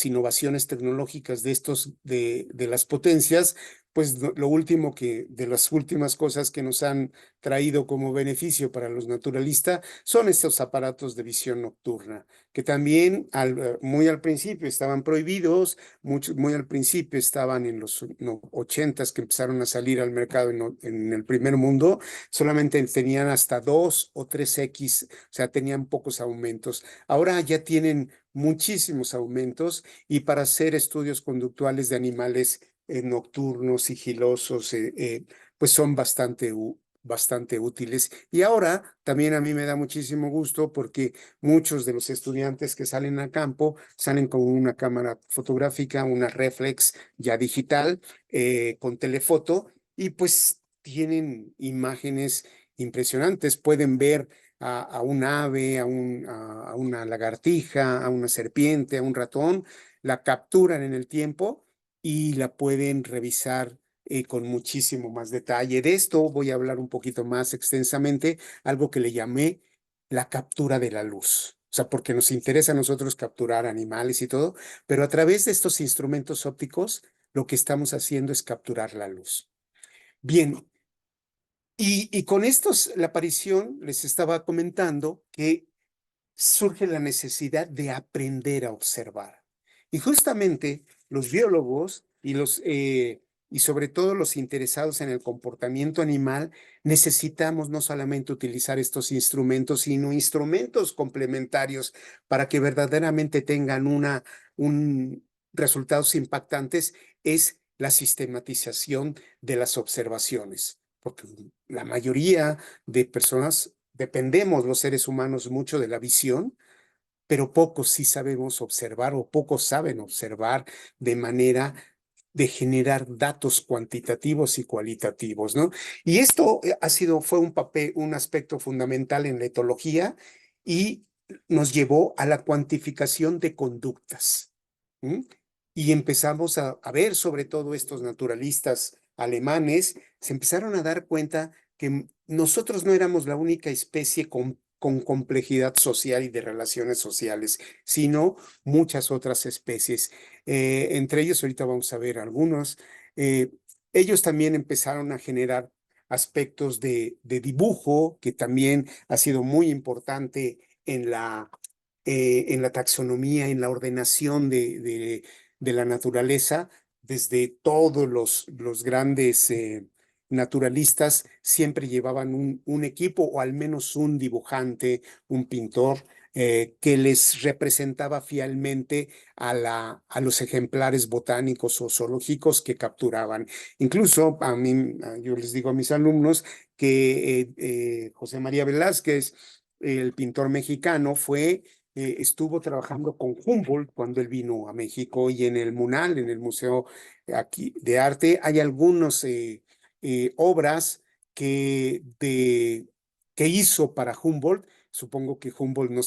innovaciones tecnológicas de las potencias, pues lo último de las últimas cosas que nos han traído como beneficio para los naturalistas son estos aparatos de visión nocturna, que también muy al principio estaban prohibidos, muy al principio estaban en los 80s que empezaron a salir al mercado en el primer mundo, solamente tenían hasta 2 o 3X, o sea, tenían pocos aumentos. Ahora ya tienen muchísimos aumentos y para hacer estudios conductuales de animales nocturnos, sigilosos, pues son bastante útiles. Y ahora también a mí me da muchísimo gusto porque muchos de los estudiantes que salen a campo salen con una cámara fotográfica, una reflex ya digital, con telefoto, y pues tienen imágenes impresionantes. Pueden ver a un ave, a una lagartija, a una serpiente, a un ratón, la capturan en el tiempo y la pueden revisar con muchísimo más detalle. De esto voy a hablar un poquito más extensamente, algo que le llamé la captura de la luz. O sea, porque nos interesa a nosotros capturar animales y todo, pero a través de estos instrumentos ópticos, lo que estamos haciendo es capturar la luz. Bien, y con la aparición, les estaba comentando que surge la necesidad de aprender a observar. Y justamente los biólogos y sobre todo los interesados en el comportamiento animal, necesitamos no solamente utilizar estos instrumentos, sino instrumentos complementarios para que verdaderamente tengan resultados impactantes, es la sistematización de las observaciones. Porque la mayoría de personas dependemos los seres humanos mucho de la visión, pero pocos sí sabemos observar o pocos saben observar de manera de generar datos cuantitativos y cualitativos, ¿no? Y esto fue un aspecto fundamental en la etología, y nos llevó a la cuantificación de conductas. Y empezamos a ver, sobre todo estos naturalistas alemanes, se empezaron a dar cuenta que nosotros no éramos la única especie con complejidad social y de relaciones sociales, sino muchas otras especies. Entre ellos, ahorita vamos a ver algunos. Ellos también empezaron a generar aspectos de dibujo, que también ha sido muy importante en la taxonomía, en la ordenación de la naturaleza. Desde todos los grandes naturalistas siempre llevaban un equipo o al menos un dibujante, un pintor, que les representaba fielmente a los ejemplares botánicos o zoológicos que capturaban. Incluso yo les digo a mis alumnos que José María Velázquez, el pintor mexicano, estuvo trabajando con Humboldt cuando él vino a México, y en el MUNAL, en el Museo aquí de Arte, hay algunas obras que hizo para Humboldt. Supongo que Humboldt no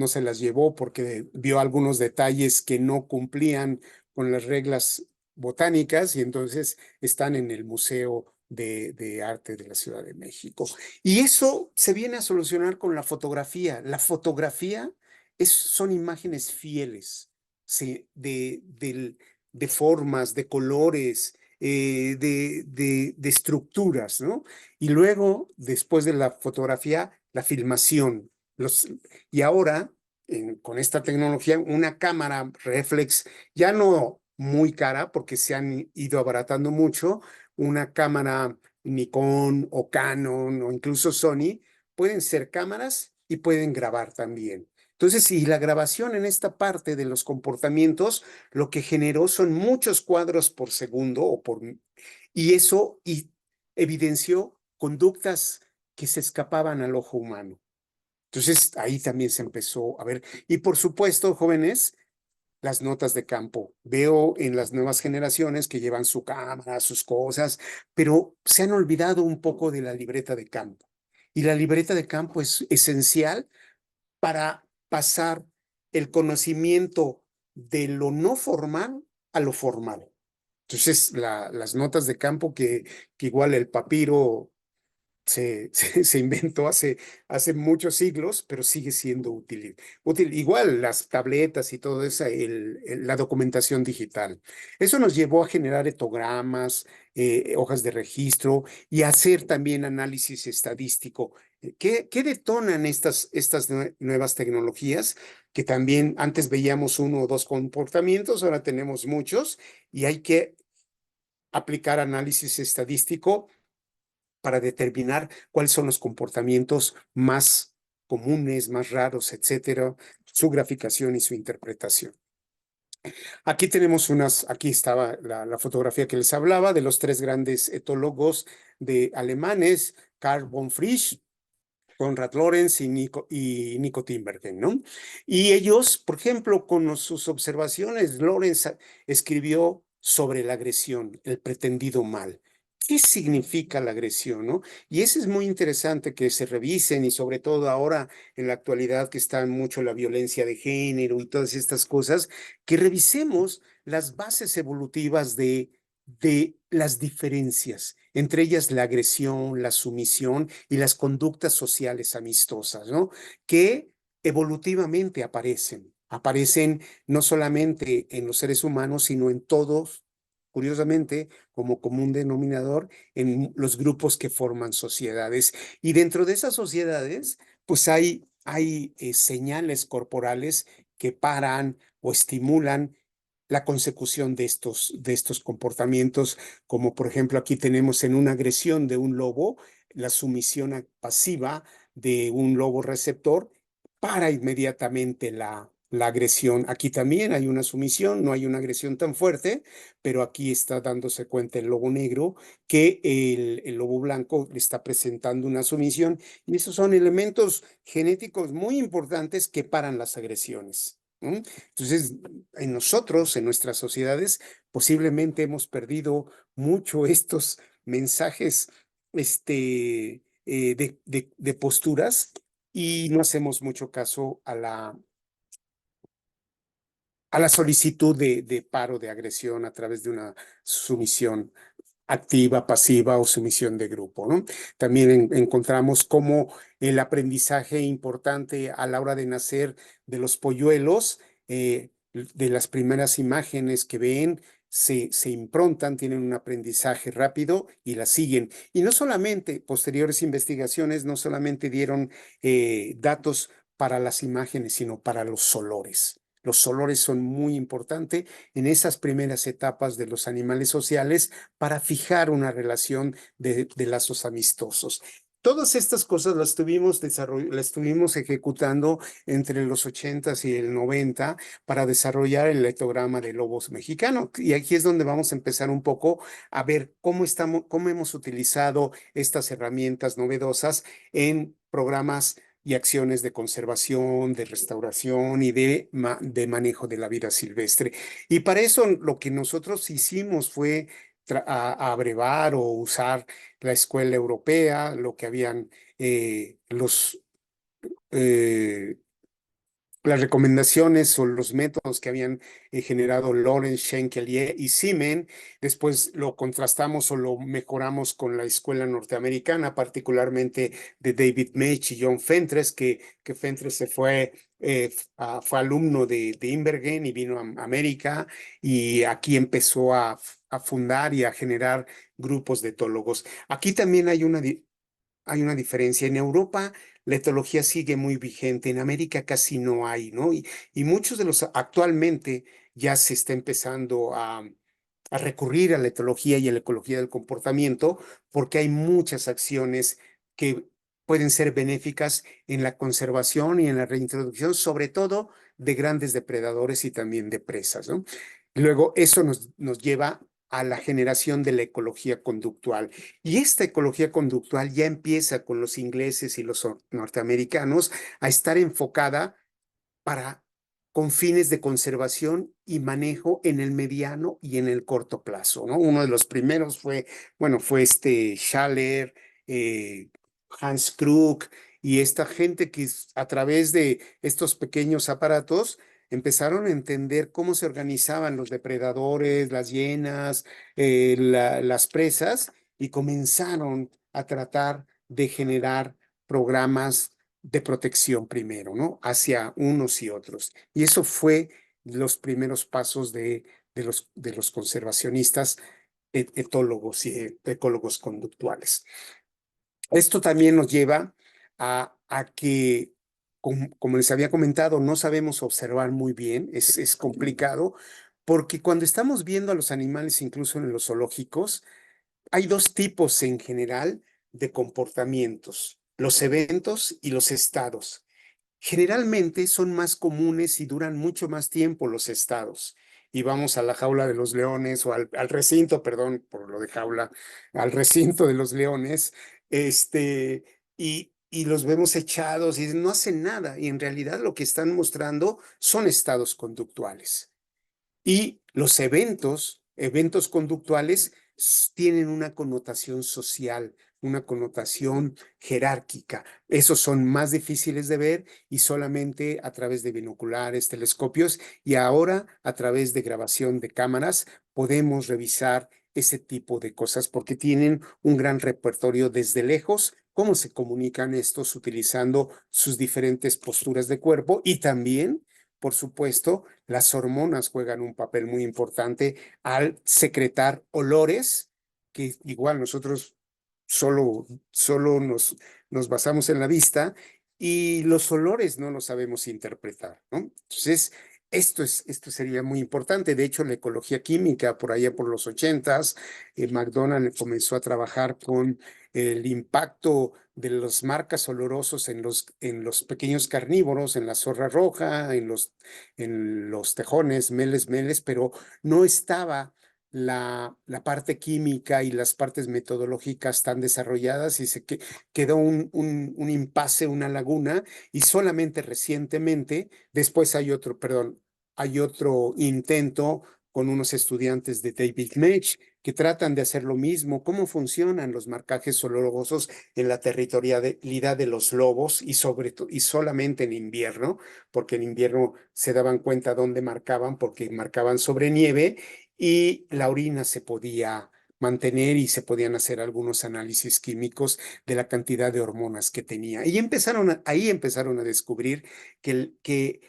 se las llevó porque vio algunos detalles que no cumplían con las reglas botánicas, y entonces están en el Museo de Arte de la Ciudad de México. Y eso se viene a solucionar con la fotografía. La fotografía son imágenes fieles, ¿sí? de formas, de colores, de estructuras, ¿no? Y luego, después de la fotografía, la filmación. Y ahora, con esta tecnología, una cámara reflex, ya no muy cara, porque se han ido abaratando mucho, una cámara Nikon o Canon o incluso Sony, pueden ser cámaras y pueden grabar también. Entonces, y la grabación en esta parte de los comportamientos, lo que generó son muchos cuadros por segundo, y eso evidenció conductas que se escapaban al ojo humano. Entonces, ahí también se empezó a ver. Y por supuesto, jóvenes, las notas de campo. Veo en las nuevas generaciones que llevan su cámara, sus cosas, pero se han olvidado un poco de la libreta de campo. Y la libreta de campo es esencial para pasar el conocimiento de lo no formal a lo formal. Entonces, las notas de campo que igual el papiro se inventó hace muchos siglos, pero sigue siendo útil. Igual las tabletas y todo eso, la documentación digital. Eso nos llevó a generar etogramas, hojas de registro, y hacer también análisis estadístico. ¿Qué detonan estas nuevas tecnologías? Que también antes veíamos uno o dos comportamientos, ahora tenemos muchos, y hay que aplicar análisis estadístico para determinar cuáles son los comportamientos más comunes, más raros, etcétera, su graficación y su interpretación. Aquí tenemos aquí estaba la fotografía que les hablaba de los tres grandes etólogos alemanes, Karl von Frisch, Konrad Lorenz y Nico Tinbergen, ¿no? Y ellos, por ejemplo, con sus observaciones, Lorenz escribió sobre la agresión, el pretendido mal. ¿Qué significa la agresión, no? Y eso es muy interesante que se revisen, y sobre todo ahora en la actualidad que está mucho la violencia de género y todas estas cosas, que revisemos las bases evolutivas de las diferencias, entre ellas la agresión, la sumisión y las conductas sociales amistosas, ¿no? Que evolutivamente aparecen no solamente en los seres humanos, sino en todos, curiosamente, como común denominador, en los grupos que forman sociedades. Y dentro de esas sociedades, pues hay señales corporales que paran o estimulan la consecución de estos comportamientos, como por ejemplo aquí tenemos en una agresión de un lobo, la sumisión pasiva de un lobo receptor para inmediatamente la agresión. Aquí también hay una sumisión, no hay una agresión tan fuerte, pero aquí está dándose cuenta el lobo negro que el lobo blanco le está presentando una sumisión, y esos son elementos genéticos muy importantes que paran las agresiones. Entonces, en nosotros, en nuestras sociedades, posiblemente hemos perdido mucho estos mensajes de posturas y no hacemos mucho caso a la solicitud de paro de agresión a través de una sumisión activa, pasiva o sumisión de grupo, ¿no? También encontramos cómo el aprendizaje importante a la hora de nacer de los polluelos, de las primeras imágenes que ven, se improntan, tienen un aprendizaje rápido y la siguen. Y no solamente, posteriores investigaciones no solamente dieron datos para las imágenes, sino para los olores. Los olores son muy importantes en esas primeras etapas de los animales sociales para fijar una relación de lazos amistosos. Todas estas cosas las estuvimos ejecutando entre los 80s y el 90 para desarrollar el lectograma de lobos mexicano. Y aquí es donde vamos a empezar un poco a ver cómo hemos utilizado estas herramientas novedosas en programas y acciones de conservación, de restauración y de manejo de la vida silvestre. Y para eso lo que nosotros hicimos fue a abrevar o usar la escuela europea, lo que habían las recomendaciones o los métodos que habían generado Lawrence, Schenkel y Siemens. Después lo contrastamos o lo mejoramos con la escuela norteamericana, particularmente de David Mech y John Fentres, que Fentres se fue alumno de Inbergen y vino a América, y aquí empezó a fundar y a generar grupos de etólogos. Aquí también hay una diferencia. En Europa la etología sigue muy vigente, en América casi no hay, ¿no? Y muchos de los actualmente ya se está empezando a recurrir a la etología y a la ecología del comportamiento, porque hay muchas acciones que pueden ser benéficas en la conservación y en la reintroducción, sobre todo de grandes depredadores y también de presas, ¿no? Luego, eso nos lleva a la generación de la ecología conductual. Y esta ecología conductual ya empieza con los ingleses y los norteamericanos a estar enfocada con fines de conservación y manejo en el mediano y en el corto plazo, ¿no? Uno de los primeros fue Schaller, Hans Krug, y esta gente que a través de estos pequeños aparatos empezaron a entender cómo se organizaban los depredadores, las hienas, las presas, y comenzaron a tratar de generar programas de protección primero, ¿no? Hacia unos y otros. Y eso fue los primeros pasos de los conservacionistas, etólogos y ecólogos conductuales. Esto también nos lleva a que, como les había comentado, no sabemos observar muy bien, es complicado, porque cuando estamos viendo a los animales, incluso en los zoológicos, hay dos tipos en general de comportamientos: los eventos y los estados. Generalmente son más comunes y duran mucho más tiempo los estados. Y vamos a la jaula de los leones o al recinto, perdón por lo de jaula, al recinto de los leones, y los vemos echados y no hacen nada. Y en realidad lo que están mostrando son estados conductuales. Y los eventos conductuales tienen una connotación social, una connotación jerárquica. Esos son más difíciles de ver y solamente a través de binoculares, telescopios y ahora a través de grabación de cámaras podemos revisar ese tipo de cosas porque tienen un gran repertorio desde lejos, cómo se comunican estos utilizando sus diferentes posturas de cuerpo, y también, por supuesto, las hormonas juegan un papel muy importante al secretar olores, que igual nosotros solo nos basamos en la vista, y los olores no los sabemos interpretar, ¿no? Entonces, esto sería muy importante. De hecho, la ecología química, por allá por los 80s, McDonald comenzó a trabajar con el impacto de las marcas olorosos en los pequeños carnívoros, en la zorra roja, en los tejones, meles, pero no estaba la parte química y las partes metodológicas tan desarrolladas, y quedó un impasse, una laguna, y solamente recientemente, después hay otro intento con unos estudiantes de David Mech que tratan de hacer lo mismo, cómo funcionan los marcajes olorosos en la territorialidad de los lobos y y solamente en invierno, porque en invierno se daban cuenta dónde marcaban, porque marcaban sobre nieve y la orina se podía mantener y se podían hacer algunos análisis químicos de la cantidad de hormonas que tenía. Y ahí empezaron a descubrir que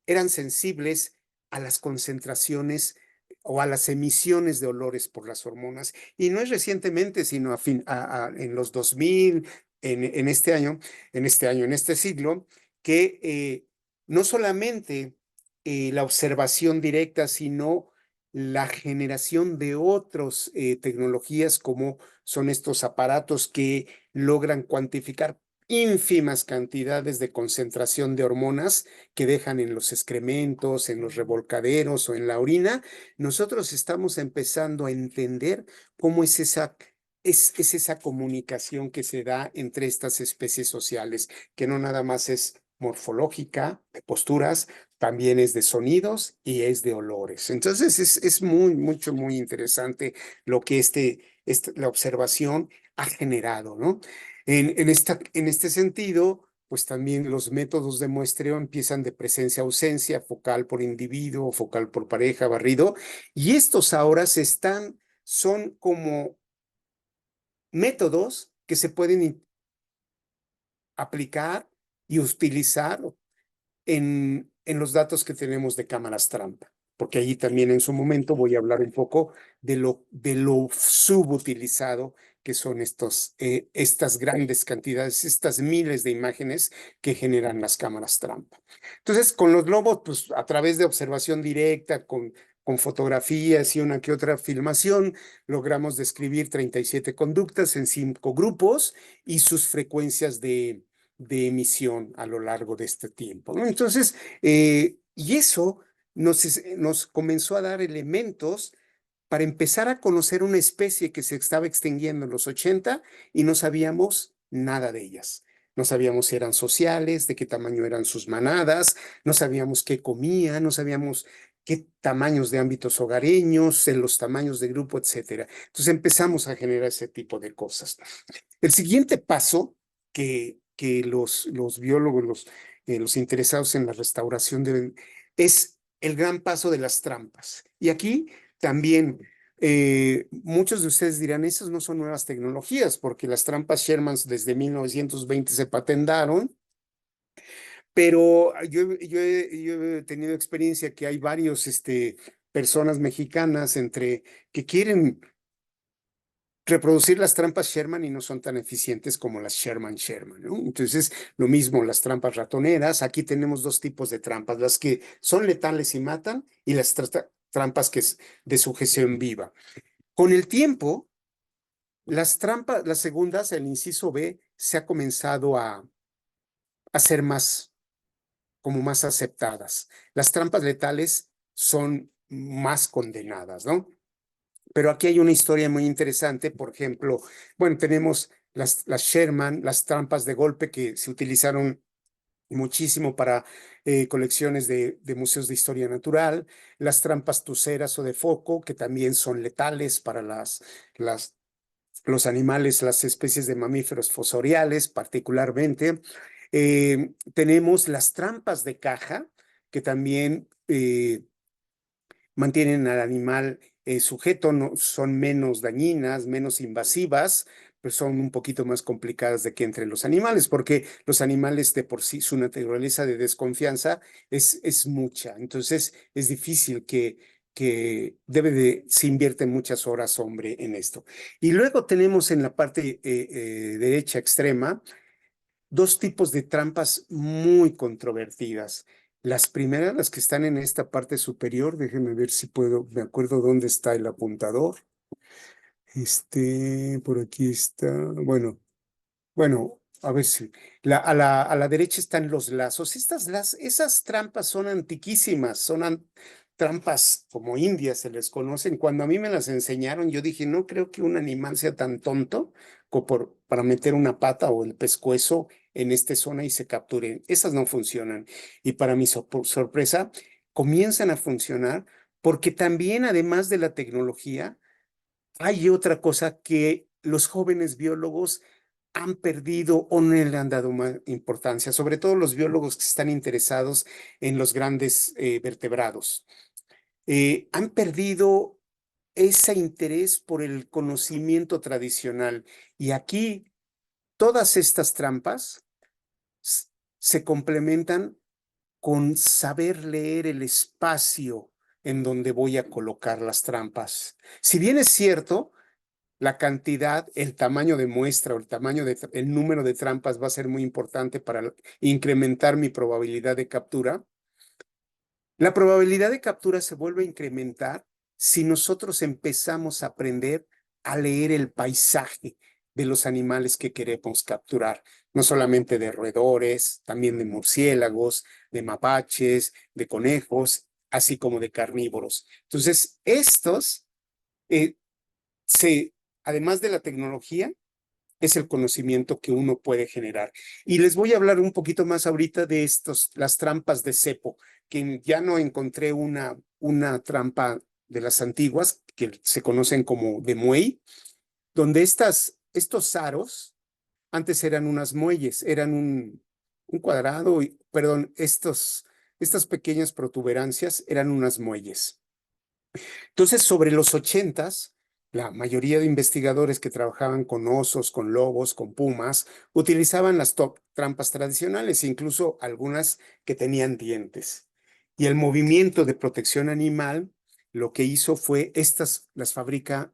eran sensibles a las concentraciones o a las emisiones de olores por las hormonas. Y no es recientemente, sino en los 2000, en este siglo, que no solamente la observación directa, sino la generación de otras tecnologías como son estos aparatos que logran cuantificar ínfimas cantidades de concentración de hormonas que dejan en los excrementos, en los revolcaderos o en la orina. Nosotros estamos empezando a entender cómo es esa comunicación que se da entre estas especies sociales, que no nada más es morfológica, de posturas, también es de sonidos y es de olores. Entonces es muy interesante lo que la observación ha generado, ¿no? En este sentido, pues también los métodos de muestreo empiezan de presencia-ausencia, focal por individuo, focal por pareja, barrido, y estos ahora son como métodos que se pueden aplicar y utilizar en los datos que tenemos de cámaras trampa, porque allí también en su momento voy a hablar un poco de lo subutilizado que son estas grandes cantidades, estas miles de imágenes que generan las cámaras trampa. Entonces, con los globos, pues a través de observación directa, con fotografías y una que otra filmación, logramos describir 37 conductas en 5 grupos y sus frecuencias de emisión a lo largo de este tiempo, ¿no? Entonces, y eso nos comenzó a dar elementos para empezar a conocer una especie que se estaba extinguiendo en los 80 y no sabíamos nada de ellas. No sabíamos si eran sociales, de qué tamaño eran sus manadas, no sabíamos qué comían, no sabíamos qué tamaños de ámbitos hogareños, en los tamaños de grupo, etcétera. Entonces empezamos a generar ese tipo de cosas. El siguiente paso que los biólogos, los interesados en la restauración es el gran paso de las trampas. Y aquí también muchos de ustedes dirán, esas no son nuevas tecnologías, porque las trampas Sherman desde 1920 se patentaron, pero yo he tenido experiencia que hay varios personas mexicanas que quieren reproducir las trampas Sherman y no son tan eficientes como las Sherman, ¿no? Entonces, lo mismo, las trampas ratoneras. Aquí tenemos 2 tipos de trampas, las que son letales y matan y las trampas que es de sujeción viva. Con el tiempo, las segundas, el inciso B, se ha comenzado a ser como más aceptadas. Las trampas letales son más condenadas, ¿no? Pero aquí hay una historia muy interesante, por ejemplo, bueno, tenemos las Sherman, las trampas de golpe que se utilizaron muchísimo para colecciones de museos de historia natural, las trampas tuceras o de foco, que también son letales para los animales, las especies de mamíferos fosoriales particularmente. Tenemos las trampas de caja, que también mantienen al animal sujeto, no, son menos dañinas, menos invasivas, pero son un poquito más complicadas de que entre los animales, porque los animales de por sí, su naturaleza de desconfianza es mucha. Entonces, es difícil se invierten muchas horas, hombre, en esto. Y luego tenemos en la parte derecha extrema 2 tipos de trampas muy controvertidas. Las primeras, las que están en esta parte superior, déjenme ver si me acuerdo dónde está el apuntador. Por aquí está, bueno, a ver si, a la derecha están los lazos. Esas trampas son antiquísimas, trampas como indias se les conocen. Cuando a mí me las enseñaron, yo dije, no creo que un animal sea tan tonto como para meter una pata o el pescuezo en esta zona y se capturen. Esas no funcionan. Y para mi sorpresa, comienzan a funcionar porque también, además de la tecnología, hay otra cosa que los jóvenes biólogos han perdido o no le han dado más importancia, sobre todo los biólogos que están interesados en los grandes vertebrados. Han perdido ese interés por el conocimiento tradicional. Y aquí todas estas trampas se complementan con saber leer el espacio en donde voy a colocar las trampas. Si bien es cierto, la cantidad, el tamaño de muestra o el número de trampas va a ser muy importante para incrementar mi probabilidad de captura. La probabilidad de captura se vuelve a incrementar si nosotros empezamos a aprender a leer el paisaje de los animales que queremos capturar, no solamente de roedores, también de murciélagos, de mapaches, de conejos, así como de carnívoros. Entonces, estos eh, además de la tecnología, es el conocimiento que uno puede generar. Y les voy a hablar un poquito más ahorita de las trampas de cepo, que ya no encontré una trampa de las antiguas, que se conocen como de muey, donde estos aros antes eran unas muelles, eran un cuadrado, perdón, estas pequeñas protuberancias eran unas muelles. Entonces, sobre los 80s, la mayoría de investigadores que trabajaban con osos, con lobos, con pumas, utilizaban las trampas tradicionales, incluso algunas que tenían dientes. Y el movimiento de protección animal lo que hizo fue las fabrica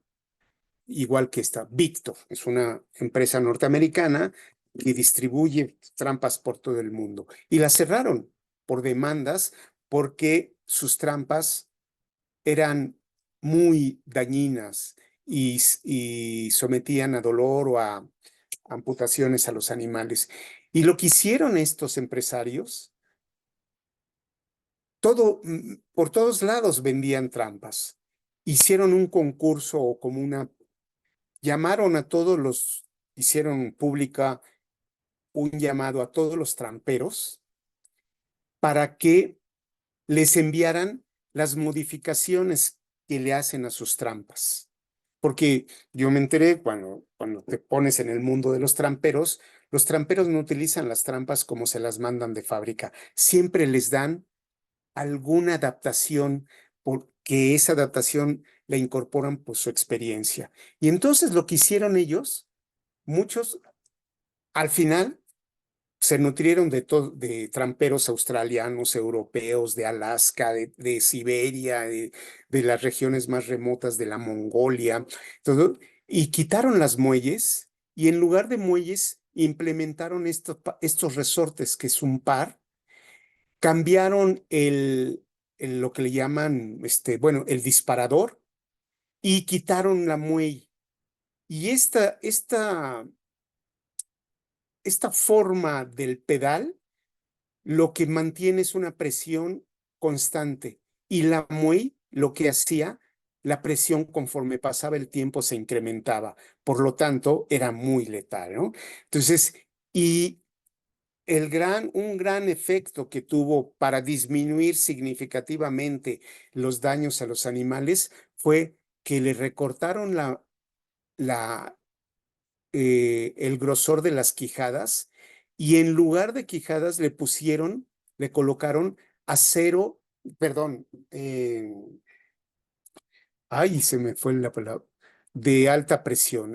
igual que esta. Victor es una empresa norteamericana que distribuye trampas por todo el mundo. Y las cerraron por demandas porque sus trampas eran muy dañinas y sometían a dolor o a amputaciones a los animales. Y lo que hicieron estos empresarios, por todos lados vendían trampas. Hicieron un concurso o como llamaron a hicieron pública un llamado a todos los tramperos para que les enviaran las modificaciones que le hacen a sus trampas. Porque yo me enteré cuando te pones en el mundo de los tramperos no utilizan las trampas como se las mandan de fábrica. Siempre les dan alguna adaptación porque esa adaptación la incorporan por su experiencia. Y entonces lo que hicieron ellos, muchos, al final se nutrieron de tramperos australianos, europeos, de Alaska, de Siberia, de las regiones más remotas de la Mongolia, y quitaron las muelles y en lugar de muelles implementaron estos resortes, que es un par, cambiaron lo que le llaman, bueno, el disparador y quitaron la muelle. Y esta forma del pedal lo que mantiene es una presión constante y la muelle lo que hacía, la presión conforme pasaba el tiempo se incrementaba, por lo tanto era muy letal, ¿no? Entonces, y un gran efecto que tuvo para disminuir significativamente los daños a los animales fue que le recortaron el grosor de las quijadas y en lugar de quijadas le colocaron acero, perdón, ay, se me fue la palabra, de alta presión,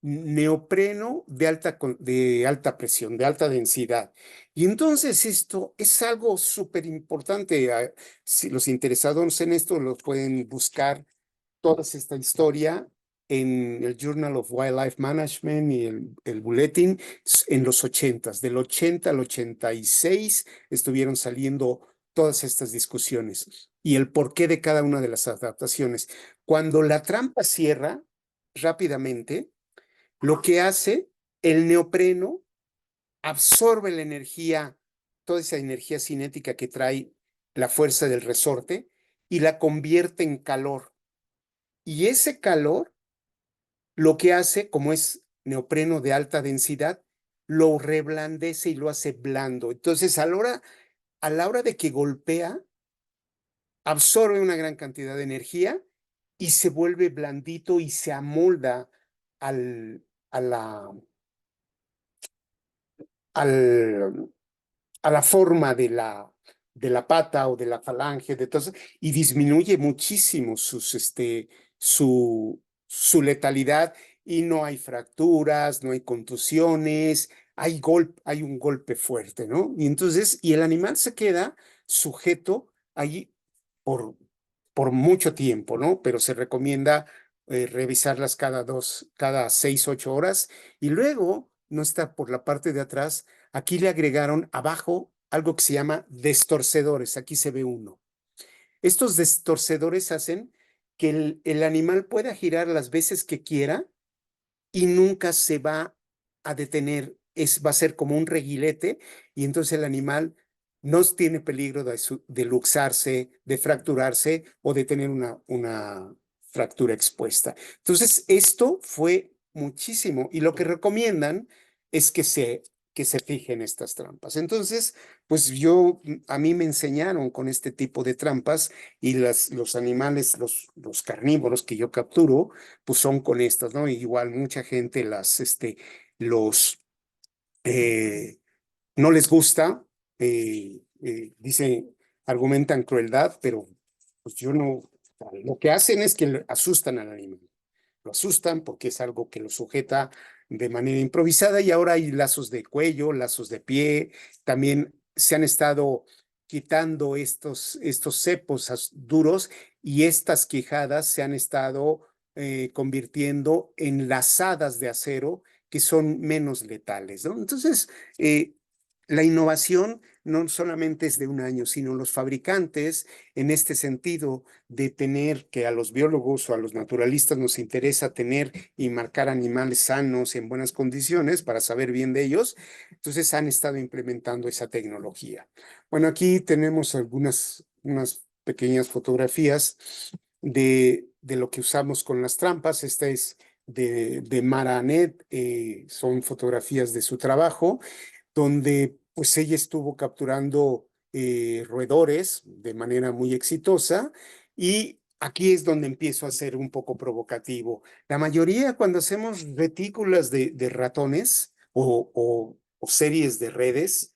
neopreno de alta presión, de alta densidad. Y entonces esto es algo súper importante. Si los interesados en esto lo pueden buscar toda esta historia en el Journal of Wildlife Management y el Bulletin en los 80s. Del 80 al 86 estuvieron saliendo todas estas discusiones y el porqué de cada una de las adaptaciones. Cuando la trampa cierra rápidamente, lo que hace el neopreno absorbe la energía, toda esa energía cinética que trae la fuerza del resorte y la convierte en calor. Y ese calor lo que hace, como es neopreno de alta densidad, lo reblandece y lo hace blando. Entonces, a la hora de que golpea, absorbe una gran cantidad de energía y se vuelve blandito y se amolda al, a la, al, a la forma de la pata o de la falange, de todo eso, y disminuye muchísimo su letalidad y no hay fracturas, no hay contusiones, hay un golpe fuerte, ¿no? Y entonces, y el animal se queda sujeto ahí por, por mucho tiempo, ¿no? Pero se recomienda revisarlas cada 6, 8 horas y luego no está por la parte de atrás. Aquí le agregaron abajo algo que se llama destorcedores. Aquí se ve uno. Estos destorcedores hacen que el animal pueda girar las veces que quiera y nunca se va a detener. Va a ser como un reguilete y entonces el animal no tiene peligro de luxarse, de fracturarse o de tener una fractura expuesta. Entonces, esto fue muchísimo y lo que recomiendan es que se fijen estas trampas. Entonces, pues a mí me enseñaron con este tipo de trampas y los animales, los carnívoros que yo capturo, pues son con estas, ¿no? Igual mucha gente los, no les gusta, argumentan crueldad, pero pues yo no, lo que hacen es que asustan al animal. Lo asustan porque es algo que lo sujeta de manera improvisada y ahora hay lazos de cuello, lazos de pie, también se han estado quitando estos cepos duros y estas quijadas se han estado convirtiendo en lazadas de acero que son menos letales, ¿no? Entonces, la innovación no solamente es de un año, sino los fabricantes en este sentido de tener que a los biólogos o a los naturalistas nos interesa tener y marcar animales sanos en buenas condiciones para saber bien de ellos, entonces han estado implementando esa tecnología. Bueno, aquí tenemos unas pequeñas fotografías de lo que usamos con las trampas. Esta es de Mara Anet, son fotografías de su trabajo donde pues ella estuvo capturando roedores de manera muy exitosa y aquí es donde empiezo a ser un poco provocativo. La mayoría cuando hacemos retículas de ratones o series de redes,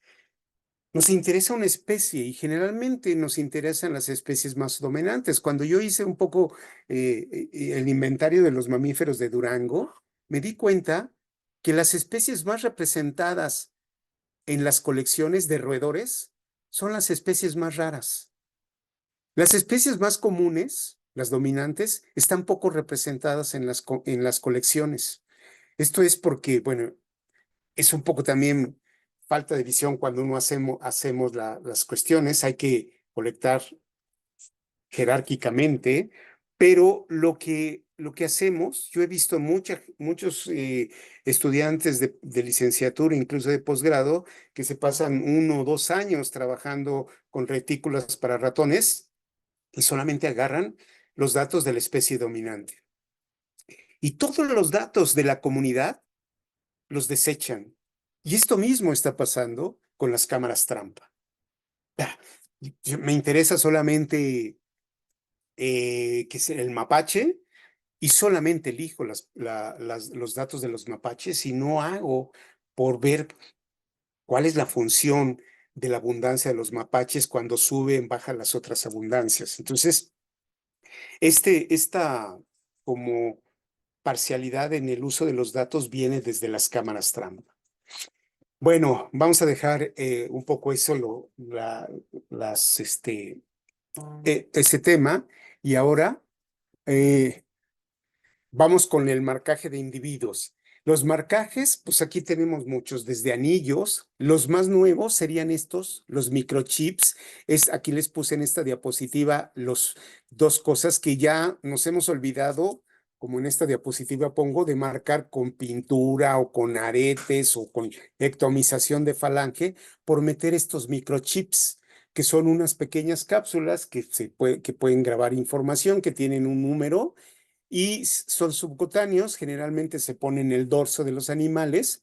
nos interesa una especie y generalmente nos interesan las especies más dominantes. Cuando yo hice un poco el inventario de los mamíferos de Durango, me di cuenta que las especies más representadas en las colecciones de roedores son las especies más raras. Las especies más comunes, las dominantes, están poco representadas en las colecciones. Esto es porque, bueno, es un poco también falta de visión cuando uno hacemos las cuestiones. Hay que colectar jerárquicamente, pero lo que hacemos, yo he visto muchos estudiantes de licenciatura, incluso de posgrado, que se pasan 1 o 2 años trabajando con retículas para ratones y solamente agarran los datos de la especie dominante. Y todos los datos de la comunidad los desechan. Y esto mismo está pasando con las cámaras trampa. Me interesa solamente que es el mapache y solamente elijo los datos de los mapaches y no hago por ver cuál es la función de la abundancia de los mapaches cuando suben, bajan las otras abundancias. Entonces, esta como parcialidad en el uso de los datos viene desde las cámaras trampa. Bueno, vamos a dejar un poco eso, ese tema y ahora vamos con el marcaje de individuos. Los marcajes, pues aquí tenemos muchos, desde anillos. Los más nuevos serían estos, los microchips. Aquí les puse en esta diapositiva los 2 cosas que ya nos hemos olvidado, como en esta diapositiva pongo, de marcar con pintura o con aretes o con ectomización de falange por meter estos microchips que son unas pequeñas cápsulas que pueden grabar información, que tienen un número y son subcutáneos, generalmente se ponen en el dorso de los animales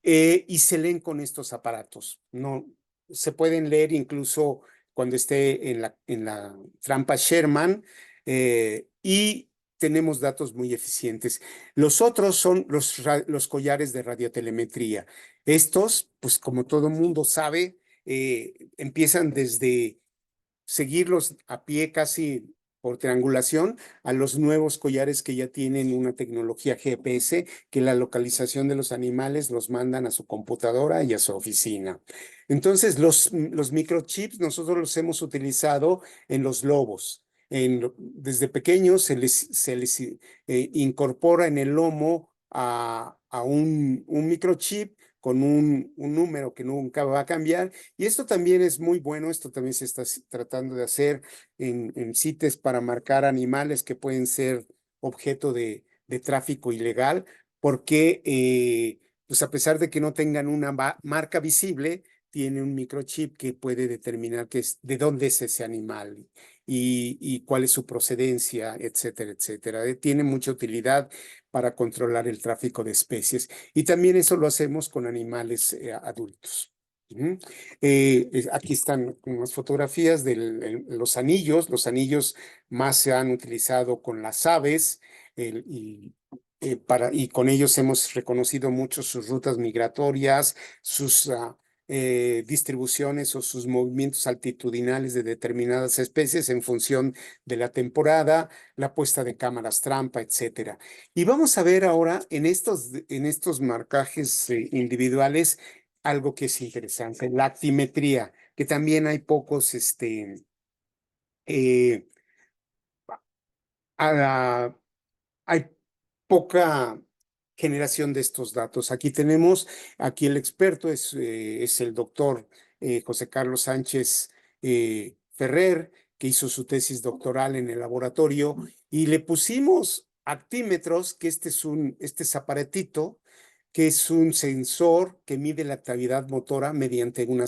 y se leen con estos aparatos. No, se pueden leer incluso cuando esté en la trampa Sherman, y tenemos datos muy eficientes. Los otros son los collares de radiotelemetría. Estos, pues como todo mundo sabe, empiezan desde seguirlos a pie casi por triangulación a los nuevos collares que ya tienen una tecnología GPS, que la localización de los animales los mandan a su computadora y a su oficina. Entonces, los microchips nosotros los hemos utilizado en los lobos. Desde pequeños se les incorpora en el lomo a un microchip con un número que nunca va a cambiar. Y esto también es muy bueno, esto también se está tratando de hacer en CITES para marcar animales que pueden ser objeto de tráfico ilegal, porque pues a pesar de que no tengan una marca visible, tiene un microchip que puede determinar de dónde es ese animal y cuál es su procedencia, etcétera, etcétera. Tiene mucha utilidad para controlar el tráfico de especies. Y también eso lo hacemos con animales adultos. Aquí están unas fotografías de los anillos. Los anillos más se han utilizado con las aves y con ellos hemos reconocido mucho sus rutas migratorias, sus distribuciones o sus movimientos altitudinales de determinadas especies en función de la temporada, la puesta de cámaras trampa, etcétera. Y vamos a ver ahora en estos marcajes individuales algo que es interesante, la actimetría, que también hay pocos, hay poca generación de estos datos. Aquí el experto es el doctor José Carlos Sánchez Ferrer, que hizo su tesis doctoral en el laboratorio, y le pusimos actímetros, que este es aparatito, que es un sensor que mide la actividad motora mediante un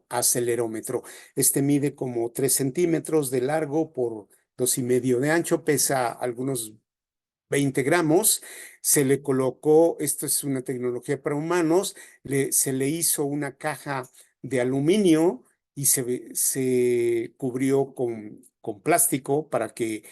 acelerómetro. Este mide como 3 centímetros de largo por 2,5 de ancho, pesa algunos 20 gramos, se le colocó, esto es una tecnología para humanos, se le hizo una caja de aluminio y se cubrió con plástico para que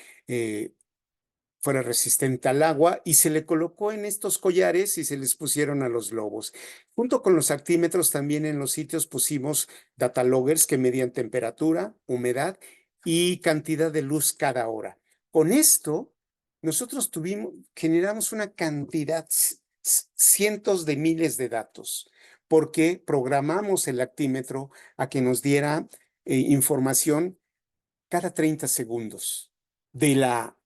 fuera resistente al agua, y se le colocó en estos collares y se les pusieron a los lobos. Junto con los actímetros también en los sitios pusimos data loggers que medían temperatura, humedad y cantidad de luz cada hora. Con esto, nosotros generamos una cantidad, cientos de miles de datos, porque programamos el actímetro a que nos diera información cada 30 segundos de la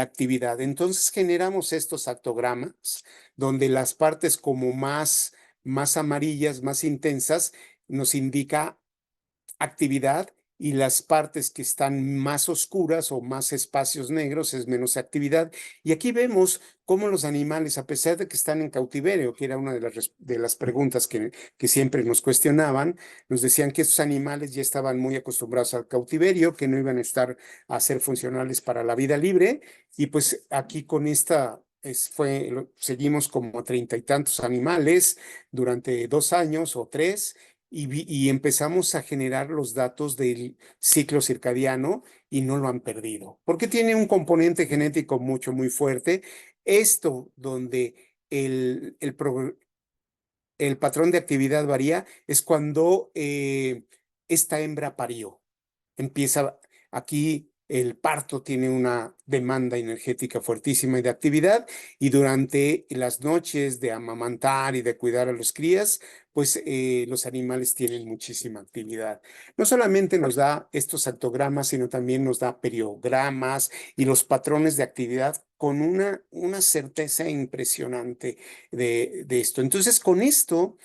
actividad. Entonces generamos estos actogramas donde las partes como más amarillas, más intensas, nos indica actividad, y las partes que están más oscuras o más espacios negros es menos actividad. Y aquí vemos cómo los animales, a pesar de que están en cautiverio, que era una de las preguntas que siempre nos cuestionaban, nos decían que estos animales ya estaban muy acostumbrados al cautiverio, que no iban a ser funcionales para la vida libre. Y pues aquí con esta seguimos como a 30 y tantos animales durante 2 años o 3, y empezamos a generar los datos del ciclo circadiano y no lo han perdido, porque tiene un componente genético muy fuerte. Esto donde el patrón de actividad varía es cuando esta hembra parió. Empieza aquí, el parto tiene una demanda energética fuertísima y de actividad, y durante las noches de amamantar y de cuidar a los crías, pues los animales tienen muchísima actividad. No solamente nos da estos actogramas, sino también nos da periogramas y los patrones de actividad con una certeza impresionante de esto. Entonces, con esto,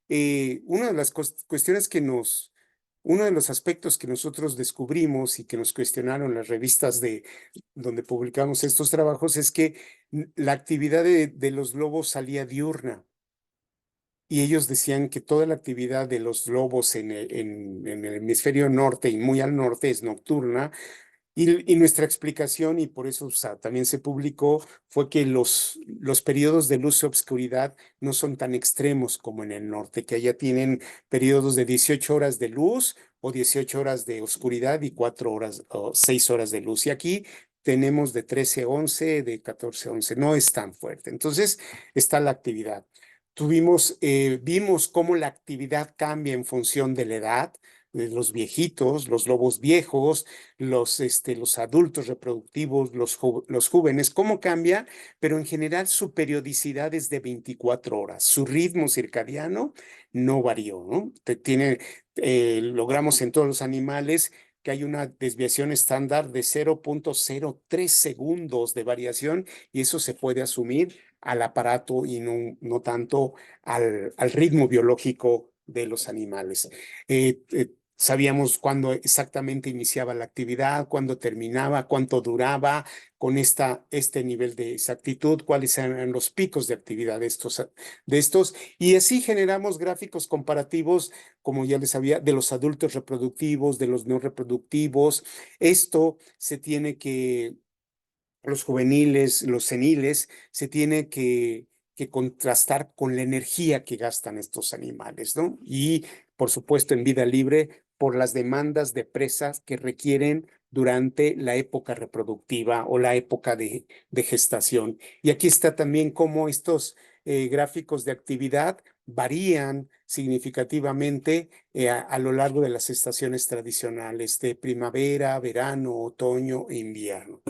una de las cuestiones uno de los aspectos que nosotros descubrimos y que nos cuestionaron las revistas donde publicamos estos trabajos es que la actividad de los lobos salía diurna. Y ellos decían que toda la actividad de los lobos en el hemisferio norte y muy al norte es nocturna, Y nuestra explicación, y por eso también se publicó, fue que los periodos de luz y obscuridad no son tan extremos como en el norte, que allá tienen periodos de 18 horas de luz o 18 horas de oscuridad y 4 horas o 6 horas de luz. Y aquí tenemos de 13 a 11, de 14 a 11, no es tan fuerte. Entonces está la actividad. Vimos cómo la actividad cambia en función de la edad, de los viejitos, los lobos viejos, los adultos reproductivos, los jóvenes, cómo cambia, pero en general su periodicidad es de 24 horas. Su ritmo circadiano no varió, ¿no? Logramos en todos los animales que hay una desviación estándar de 0.03 segundos de variación y eso se puede asumir al aparato y no tanto al ritmo biológico de los animales. Sabíamos cuándo exactamente iniciaba la actividad, cuándo terminaba, cuánto duraba, con este nivel de exactitud, cuáles eran los picos de actividad de estos, y así generamos gráficos comparativos, como ya les había, de los adultos reproductivos, de los no reproductivos. Esto se tiene que los juveniles, los seniles, se tiene que contrastar con la energía que gastan estos animales, ¿no? Y, por supuesto, en vida libre, por las demandas de presas que requieren durante la época reproductiva o la época de gestación. Y aquí está también cómo estos gráficos de actividad varían significativamente a lo largo de las estaciones tradicionales de primavera, verano, otoño e invierno.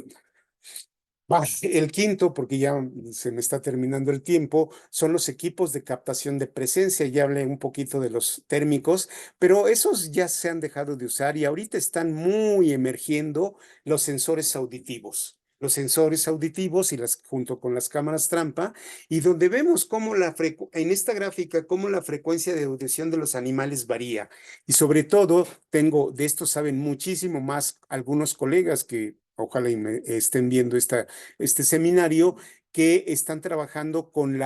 El quinto, porque ya se me está terminando el tiempo, son los equipos de captación de presencia. Ya hablé un poquito de los térmicos, pero esos ya se han dejado de usar y ahorita están muy emergiendo los sensores auditivos. Los sensores auditivos junto con las cámaras trampa, y donde vemos cómo en esta gráfica, cómo la frecuencia de audición de los animales varía. Y sobre todo, de esto saben muchísimo más algunos colegas que ojalá y me estén viendo este seminario, que están trabajando con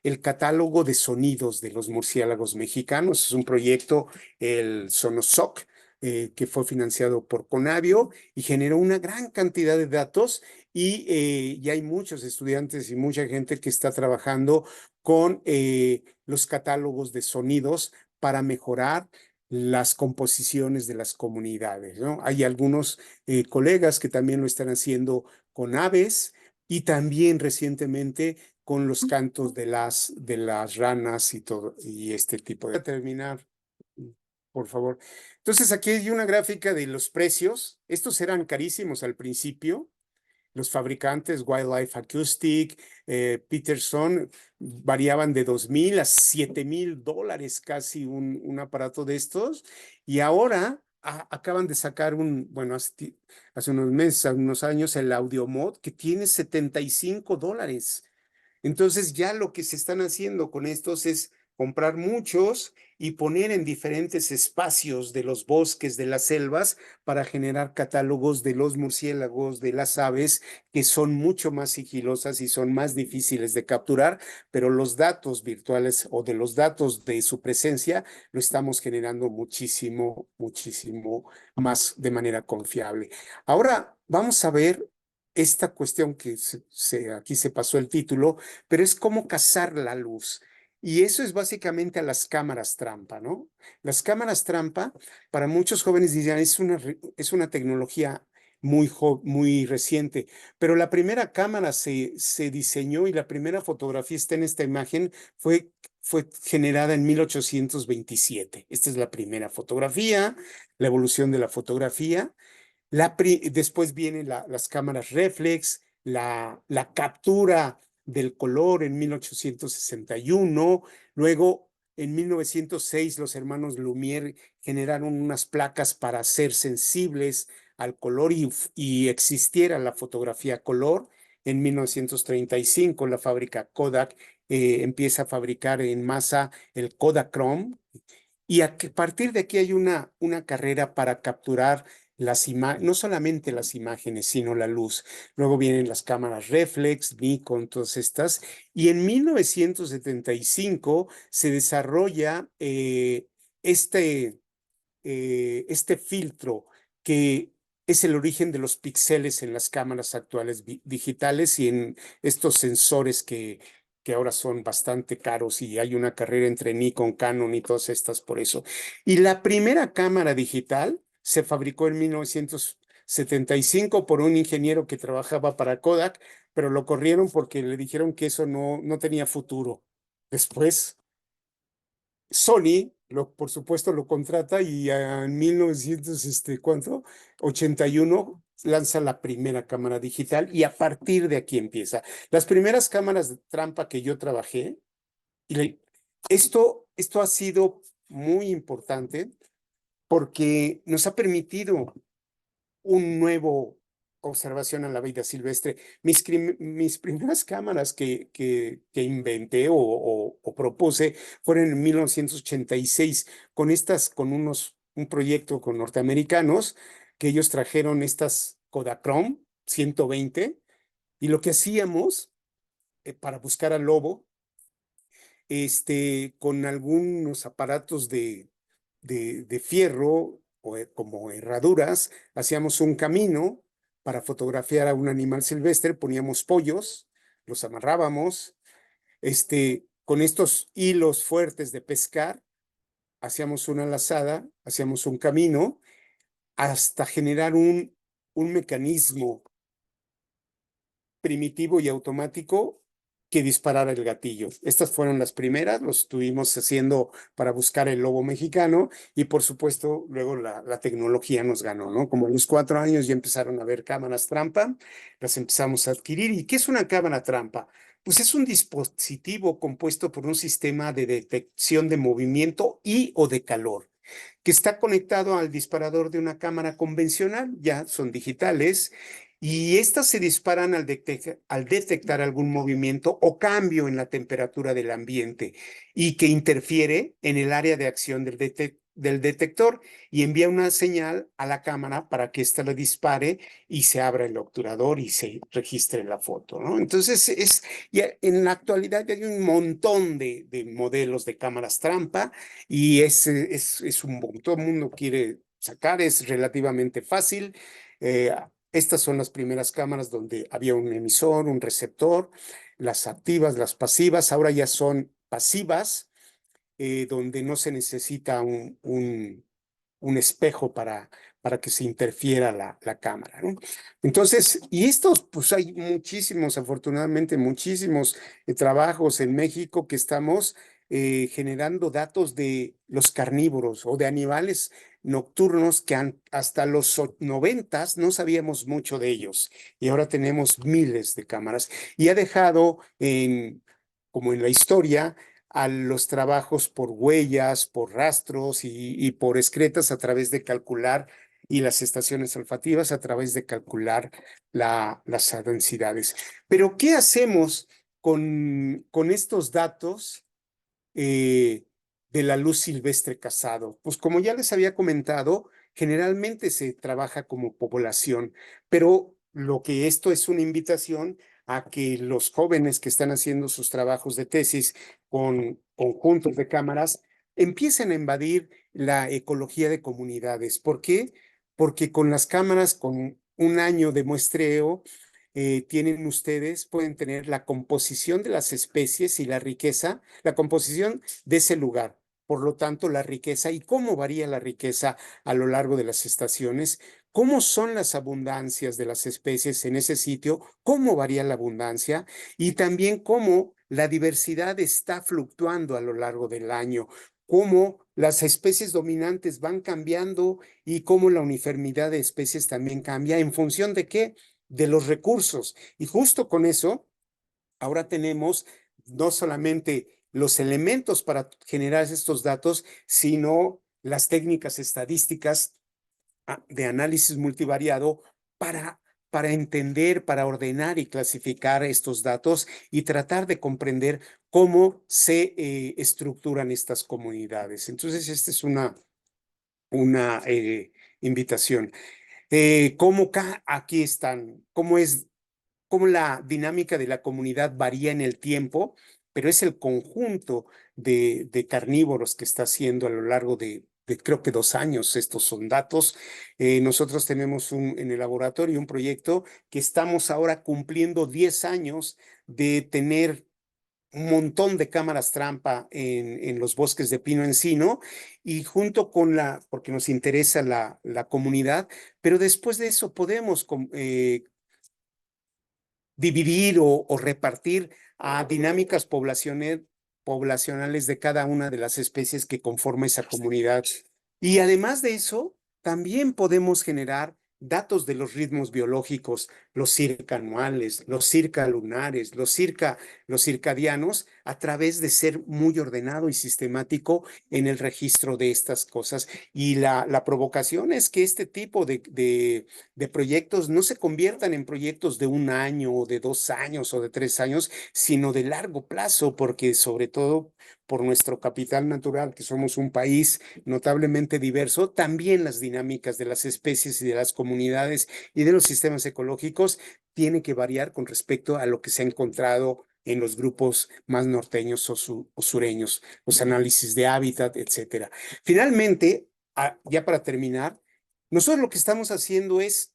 el catálogo de sonidos de los murciélagos mexicanos. Es un proyecto, el Sonosoc, que fue financiado por Conavio y generó una gran cantidad de datos y ya hay muchos estudiantes y mucha gente que está trabajando con los catálogos de sonidos para mejorar las composiciones de las comunidades, ¿no? Hay algunos colegas que también lo están haciendo con aves y también recientemente con los cantos de las ranas y todo, y este tipo de... Voy a terminar, por favor. Entonces, aquí hay una gráfica de los precios. Estos eran carísimos al principio. Los fabricantes, Wildlife Acoustic, Peterson, variaban de $2,000 a $7,000 casi un aparato de estos. Y ahora acaban de sacar hace unos meses, unos años, el AudioMod, que tiene $75. Entonces ya lo que se están haciendo con estos es comprar muchos y poner en diferentes espacios de los bosques, de las selvas, para generar catálogos de los murciélagos, de las aves, que son mucho más sigilosas y son más difíciles de capturar, pero los datos virtuales o de los datos de su presencia lo estamos generando muchísimo, muchísimo más de manera confiable. Ahora vamos a ver esta cuestión que aquí se pasó el título, pero es cómo cazar la luz. Y eso es básicamente a las cámaras trampa, ¿no? Las cámaras trampa, para muchos jóvenes dirían, es una tecnología muy reciente, pero la primera cámara se diseñó y la primera fotografía está en esta imagen, fue generada en 1827. Esta es la primera fotografía, la evolución de la fotografía. Después vienen las cámaras reflex, la captura del color en 1861. Luego, en 1906, los hermanos Lumière generaron unas placas para ser sensibles al color y existiera la fotografía color. En 1935, la fábrica Kodak empieza a fabricar en masa el Kodachrome. Y a partir de aquí hay una carrera para capturar no solamente las imágenes, sino la luz. Luego vienen las cámaras reflex, Nikon, todas estas. Y en 1975 se desarrolla este filtro que es el origen de los píxeles en las cámaras actuales digitales y en estos sensores que ahora son bastante caros y hay una carrera entre Nikon, Canon y todas estas por eso. Y la primera cámara digital se fabricó en 1975 por un ingeniero que trabajaba para Kodak, pero lo corrieron porque le dijeron que eso no tenía futuro. Después Sony, por supuesto, lo contrata y en 1981 lanza la primera cámara digital y a partir de aquí empieza. Las primeras cámaras de trampa que yo trabajé, esto ha sido muy importante porque nos ha permitido un nuevo observación a la vida silvestre. Mis primeras cámaras que inventé o propuse fueron en 1986 con un proyecto con norteamericanos que ellos trajeron estas Kodachrome 120 y lo que hacíamos para buscar al lobo, con algunos aparatos de fierro o como herraduras, hacíamos un camino para fotografiar a un animal silvestre, poníamos pollos, los amarrábamos, con estos hilos fuertes de pescar, hacíamos una lazada, hacíamos un camino, hasta generar un mecanismo primitivo y automático que disparara el gatillo. Estas fueron las primeras, los estuvimos haciendo para buscar el lobo mexicano y por supuesto luego la tecnología nos ganó, ¿no? Como a los 4 años ya empezaron a haber cámaras trampa, las empezamos a adquirir. ¿Y qué es una cámara trampa? Pues es un dispositivo compuesto por un sistema de detección de movimiento y o de calor que está conectado al disparador de una cámara convencional, ya son digitales, y estas se disparan al detectar algún movimiento o cambio en la temperatura del ambiente y que interfiere en el área de acción del detector y envía una señal a la cámara para que ésta la dispare y se abra el obturador y se registre la foto, ¿no? Entonces, en la actualidad hay un montón de modelos de cámaras trampa y es un boom. Todo el mundo quiere sacar, es relativamente fácil. Estas son las primeras cámaras donde había un emisor, un receptor, las activas, las pasivas, ahora ya son pasivas, donde no se necesita un espejo para que se interfiera la cámara, ¿no? Entonces, y estos, pues hay muchísimos, afortunadamente, muchísimos trabajos en México que estamos generando datos de los carnívoros o de animales nocturnos que hasta los 90s no sabíamos mucho de ellos y ahora tenemos miles de cámaras y ha dejado como en la historia a los trabajos por huellas, por rastros y por excretas a través de calcular y las estaciones olfativas a través de calcular las densidades. Pero, ¿qué hacemos con estos datos de la luz silvestre cazado? Pues como ya les había comentado, generalmente se trabaja como población, pero lo que esto es una invitación a que los jóvenes que están haciendo sus trabajos de tesis con conjuntos de cámaras empiecen a invadir la ecología de comunidades. ¿Por qué? Porque con las cámaras, con un año de muestreo, pueden tener la composición de las especies y la riqueza, la composición de ese lugar. Por lo tanto, la riqueza y cómo varía la riqueza a lo largo de las estaciones, cómo son las abundancias de las especies en ese sitio, cómo varía la abundancia y también cómo la diversidad está fluctuando a lo largo del año, cómo las especies dominantes van cambiando y cómo la uniformidad de especies también cambia en función de qué, de los recursos. Y justo con eso, ahora tenemos no solamente los elementos para generar estos datos, sino las técnicas estadísticas de análisis multivariado para entender, para ordenar y clasificar estos datos y tratar de comprender cómo se estructuran estas comunidades. Entonces, esta es una invitación. Aquí están, cómo la dinámica de la comunidad varía en el tiempo, pero es el conjunto de carnívoros que está haciendo a lo largo de creo que 2 años. Estos son datos. Nosotros tenemos en el laboratorio un proyecto que estamos ahora cumpliendo 10 años de tener un montón de cámaras trampa en los bosques de pino encino, y junto con porque nos interesa la comunidad, pero después de eso podemos dividir o repartir a dinámicas poblacionales de cada una de las especies que conforma esa comunidad. Y además de eso, también podemos generar datos de los ritmos biológicos, los circanuales, los circalunares, los circadianos, a través de ser muy ordenado y sistemático en el registro de estas cosas. Y la provocación es que este tipo de proyectos no se conviertan en proyectos de 1 año o de 2 años o de 3 años, sino de largo plazo, porque sobre todo por nuestro capital natural, que somos un país notablemente diverso, también las dinámicas de las especies y de las comunidades y de los sistemas ecológicos tienen que variar con respecto a lo que se ha encontrado en los grupos más norteños o sureños, los análisis de hábitat, etcétera. Finalmente, ya para terminar, nosotros lo que estamos haciendo es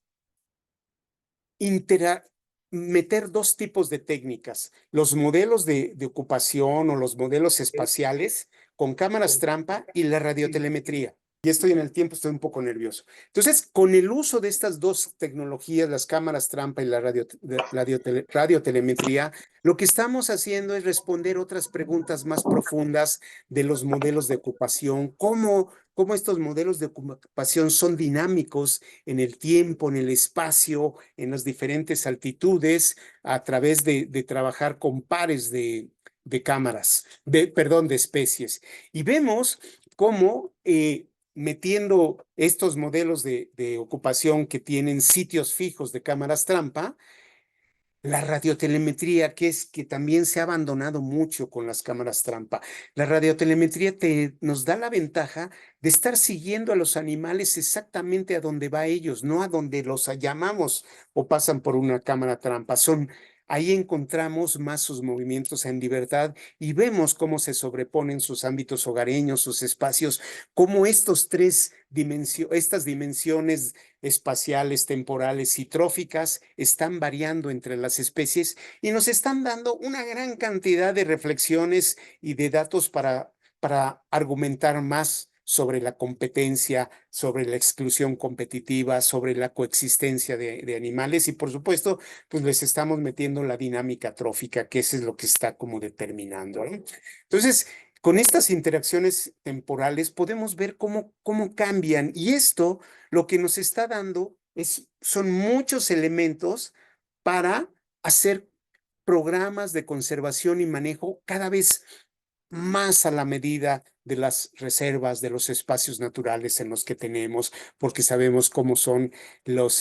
meter 2 tipos de técnicas: los modelos de ocupación o los modelos espaciales con cámaras trampa y la radiotelemetría. Ya estoy en el tiempo, estoy un poco nervioso. Entonces, con el uso de estas 2 tecnologías, las cámaras trampa y la radiotelemetría, lo que estamos haciendo es responder otras preguntas más profundas de los modelos de ocupación, cómo estos modelos de ocupación son dinámicos en el tiempo, en el espacio, en las diferentes altitudes, a través de trabajar con pares de cámaras, de especies. Y vemos cómo metiendo estos modelos de ocupación que tienen sitios fijos de cámaras trampa, la radiotelemetría, que también se ha abandonado mucho con las cámaras trampa. La radiotelemetría nos da la ventaja de estar siguiendo a los animales exactamente a donde va ellos, no a donde los llamamos o pasan por una cámara trampa. Ahí encontramos más sus movimientos en libertad y vemos cómo se sobreponen sus ámbitos hogareños, sus espacios, cómo estas dimensiones espaciales, temporales y tróficas están variando entre las especies y nos están dando una gran cantidad de reflexiones y de datos para argumentar más sobre la competencia, sobre la exclusión competitiva, sobre la coexistencia de animales y, por supuesto, pues les estamos metiendo la dinámica trófica, que eso es lo que está como determinando, ¿no? Entonces, con estas interacciones temporales podemos ver cómo cambian, y esto lo que nos está dando son muchos elementos para hacer programas de conservación y manejo cada vez más a la medida de las reservas, de los espacios naturales en los que tenemos, porque sabemos cómo son los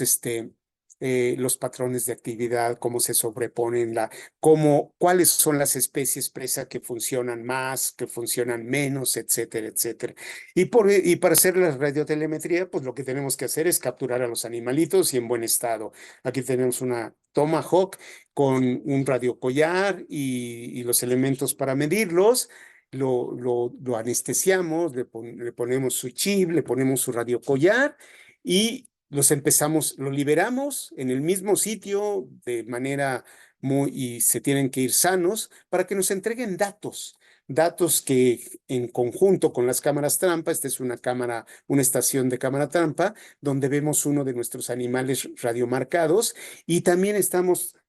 patrones de actividad, cómo se sobreponen, cuáles son las especies presa que funcionan más, que funcionan menos, etcétera, etcétera. Y para hacer la radiotelemetría, pues lo que tenemos que hacer es capturar a los animalitos y en buen estado. Aquí tenemos una Tomahawk con un radiocollar y los elementos para medirlos. Lo anestesiamos, le ponemos su chip, le ponemos su radiocollar y lo liberamos en el mismo sitio de manera y se tienen que ir sanos para que nos entreguen datos que en conjunto con las cámaras trampa, esta es una estación de cámara trampa, donde vemos uno de nuestros animales radiomarcados, y también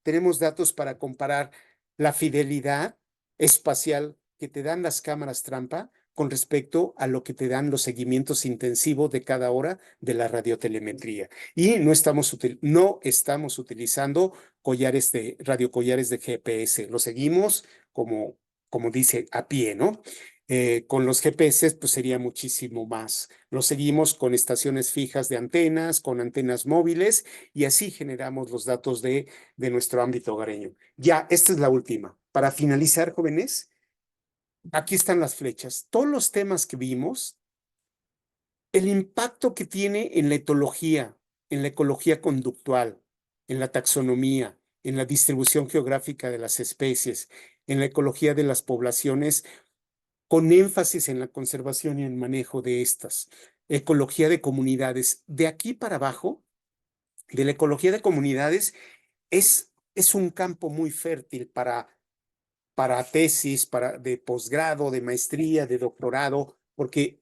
tenemos datos para comparar la fidelidad espacial que te dan las cámaras trampa con respecto a lo que te dan los seguimientos intensivos de cada hora de la radiotelemetría. Y no estamos utilizando radiocollares de GPS, lo seguimos como dice, a pie, ¿no? Con los GPS, pues sería muchísimo más. Lo seguimos con estaciones fijas de antenas, con antenas móviles, y así generamos los datos de nuestro ámbito hogareño. Ya, esta es la última. Para finalizar, jóvenes, aquí están las flechas. Todos los temas que vimos, el impacto que tiene en la etología, en la ecología conductual, en la taxonomía, en la distribución geográfica de las especies, en la ecología de las poblaciones, con énfasis en la conservación y el manejo de estas. Ecología de comunidades. De aquí para abajo, de la ecología de comunidades, es un campo muy fértil para tesis, de posgrado, de maestría, de doctorado, porque,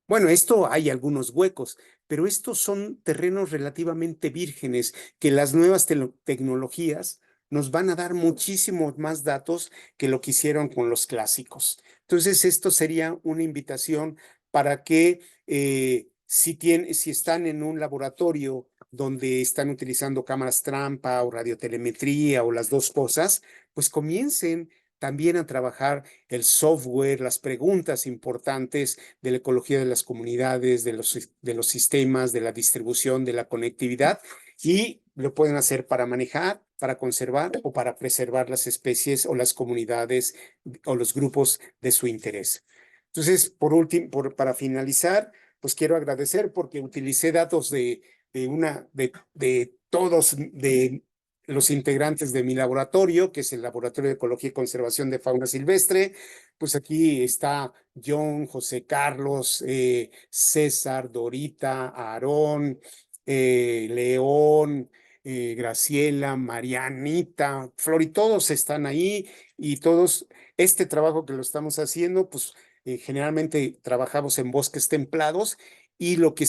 bueno, esto hay algunos huecos, pero estos son terrenos relativamente vírgenes que las nuevas tecnologías nos van a dar muchísimos más datos que lo que hicieron con los clásicos. Entonces, esto sería una invitación para que si están en un laboratorio donde están utilizando cámaras trampa o radiotelemetría o las dos cosas, pues comiencen también a trabajar el software, las preguntas importantes de la ecología de las comunidades, de los sistemas, de la distribución, de la conectividad, y lo pueden hacer para manejar, para conservar o para preservar las especies o las comunidades o los grupos de su interés. Entonces, por último, para finalizar, pues quiero agradecer porque utilicé datos de todos, de los integrantes de mi laboratorio, que es el Laboratorio de Ecología y Conservación de Fauna Silvestre. Pues aquí está John, José Carlos, César, Dorita, Aarón, León, Graciela, Marianita, Flor, y todos están ahí, y todos, este trabajo que lo estamos haciendo, pues generalmente trabajamos en bosques templados, y lo que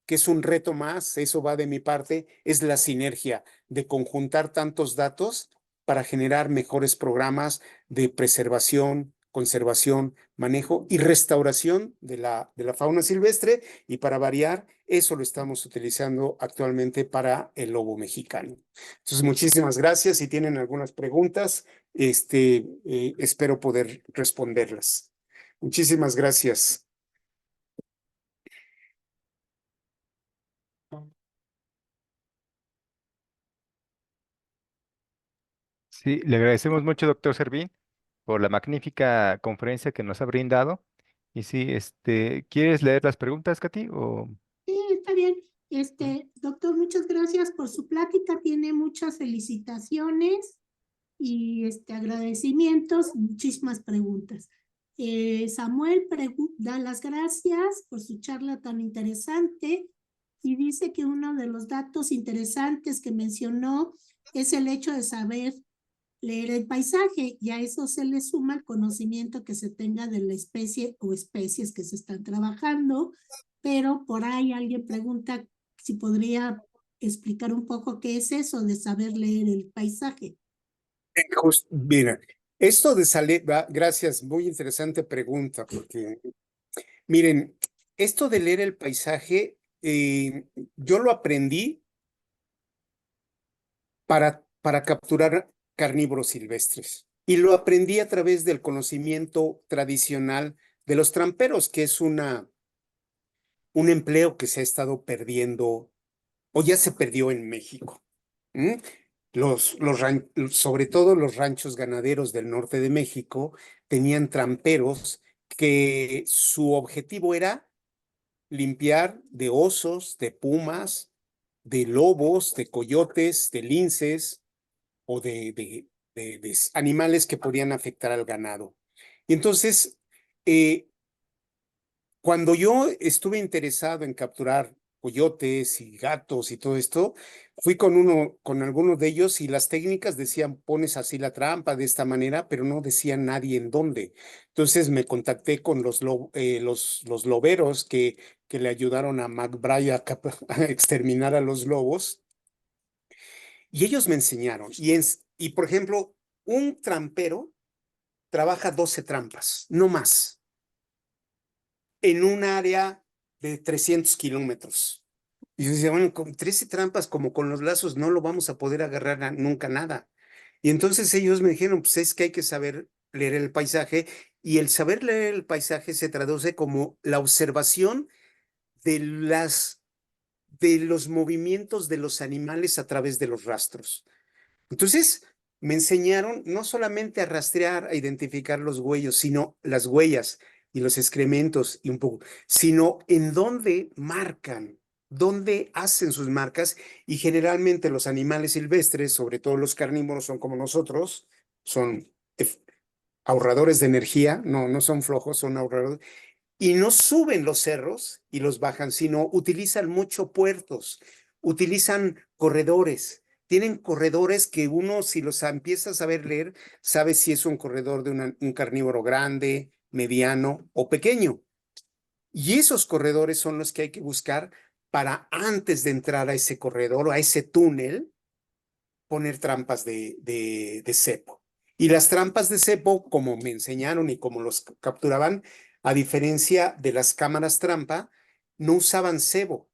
es un reto más, eso va de mi parte, es la sinergia de conjuntar tantos datos para generar mejores programas de preservación, conservación, manejo y restauración de la fauna silvestre, y para variar, eso lo estamos utilizando actualmente para el lobo mexicano. Entonces, muchísimas gracias. Si tienen algunas preguntas, espero poder responderlas. Muchísimas gracias. Sí, le agradecemos mucho, doctor Servín, por la magnífica conferencia que nos ha brindado. Y sí, ¿quieres leer las preguntas, Katy? O... Sí, está bien. Doctor, muchas gracias por su plática. Tiene muchas felicitaciones y agradecimientos, muchísimas preguntas. Samuel da las gracias por su charla tan interesante y dice que uno de los datos interesantes que mencionó es el hecho de saber leer el paisaje, y a eso se le suma el conocimiento que se tenga de la especie o especies que se están trabajando. Pero por ahí alguien pregunta si podría explicar un poco qué es eso de saber leer el paisaje. Mira, esto de salir, gracias, muy interesante pregunta, porque miren, esto de leer el paisaje, yo lo aprendí para capturar carnívoros silvestres, y lo aprendí a través del conocimiento tradicional de los tramperos, que es un empleo que se ha estado perdiendo o ya se perdió en México. ¿Mm? Sobre todo los ranchos ganaderos del norte de México tenían tramperos que su objetivo era limpiar de osos, de pumas, de lobos, de coyotes, de linces o de animales que podían afectar al ganado. Y entonces, cuando yo estuve interesado en capturar coyotes y gatos y todo esto, fui con algunos de ellos, y las técnicas decían: pones así la trampa de esta manera, pero no decía nadie en dónde. Entonces me contacté con los loberos que le ayudaron a McBride a exterminar a los lobos, y ellos me enseñaron. Y por ejemplo, un trampero trabaja 12 trampas, no más, en un área de 300 kilómetros. Y yo decía, bueno, con 13 trampas, como con los lazos, no lo vamos a poder agarrar nunca nada. Y entonces ellos me dijeron: pues es que hay que saber leer el paisaje, y el saber leer el paisaje se traduce como la observación de los movimientos de los animales a través de los rastros. Entonces, me enseñaron no solamente a rastrear, a identificar los huellos, sino las huellas y los excrementos y un poco, sino en dónde marcan, dónde hacen sus marcas. Y generalmente los animales silvestres, sobre todo los carnívoros, son como nosotros, son ahorradores de energía, no son flojos, son ahorradores, y no suben los cerros y los bajan, sino utilizan mucho puertos, utilizan corredores. Tienen corredores que uno, si los empieza a saber leer, sabe si es un corredor de un carnívoro grande, mediano o pequeño. Y esos corredores son los que hay que buscar para antes de entrar a ese corredor o a ese túnel, poner trampas de cepo. Y las trampas de cepo, como me enseñaron y como los capturaban, a diferencia de las cámaras trampa, no usaban cebo.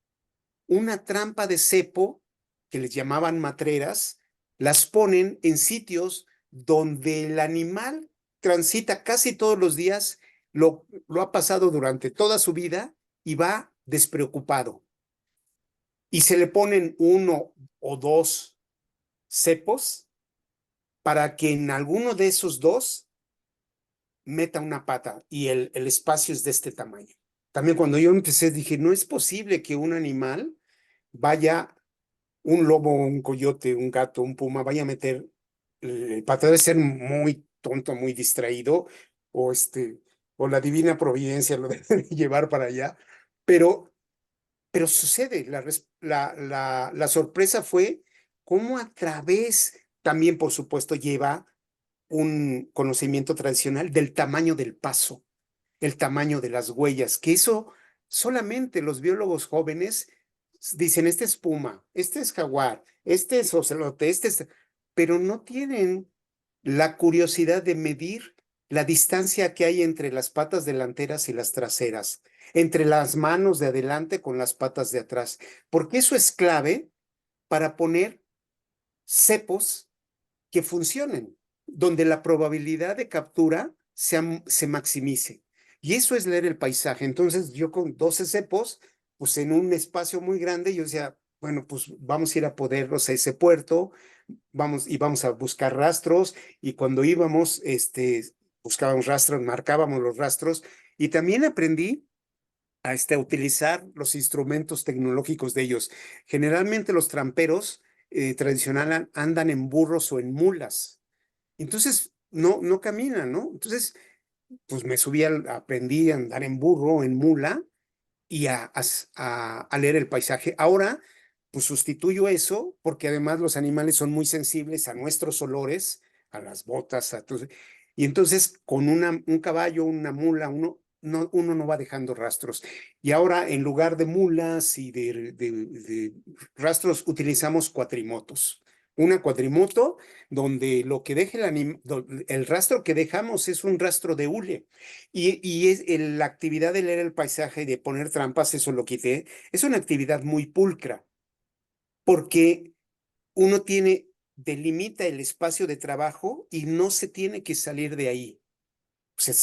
Una trampa de cepo, que les llamaban matreras, las ponen en sitios donde el animal transita casi todos los días, lo ha pasado durante toda su vida y va despreocupado. Y se le ponen 1 o 2 cepos para que en alguno de esos 2 meta una pata y el espacio es de este tamaño. También cuando yo empecé dije, no es posible que un animal vaya, un lobo, un coyote, un gato, un puma, vaya a meter el pata. Debe ser muy tonto, muy distraído, o o la divina providencia lo debe llevar para allá, pero sucede. La sorpresa fue cómo a través, también por supuesto lleva un conocimiento tradicional del tamaño del paso, el tamaño de las huellas, que eso solamente los biólogos jóvenes dicen, este es puma, este es jaguar, este es ocelote, pero no tienen la curiosidad de medir la distancia que hay entre las patas delanteras y las traseras, entre las manos de adelante con las patas de atrás, porque eso es clave para poner cepos que funcionen, donde la probabilidad de captura se maximice. Y eso es leer el paisaje. Entonces yo con 12 cepos, pues en un espacio muy grande, yo decía, bueno, pues vamos a ir a poderlos a ese puerto, vamos a buscar rastros, y cuando íbamos, buscábamos rastros, marcábamos los rastros, y también aprendí a utilizar los instrumentos tecnológicos de ellos. Generalmente los tramperos tradicionales andan en burros o en mulas. Entonces, no caminan, ¿no? Entonces, pues me subí, aprendí a andar en burro, en mula, y a leer el paisaje. Ahora, pues sustituyo eso, porque además los animales son muy sensibles a nuestros olores, a las botas, y entonces con un caballo, una mula, uno no va dejando rastros. Y ahora, en lugar de mulas y de rastros, utilizamos cuatrimotos. Una cuatrimoto donde lo que deje el rastro que dejamos es un rastro de hule. Y la actividad de leer el paisaje y de poner trampas, eso lo quité, es una actividad muy pulcra, porque uno delimita el espacio de trabajo y no se tiene que salir de ahí. O sea,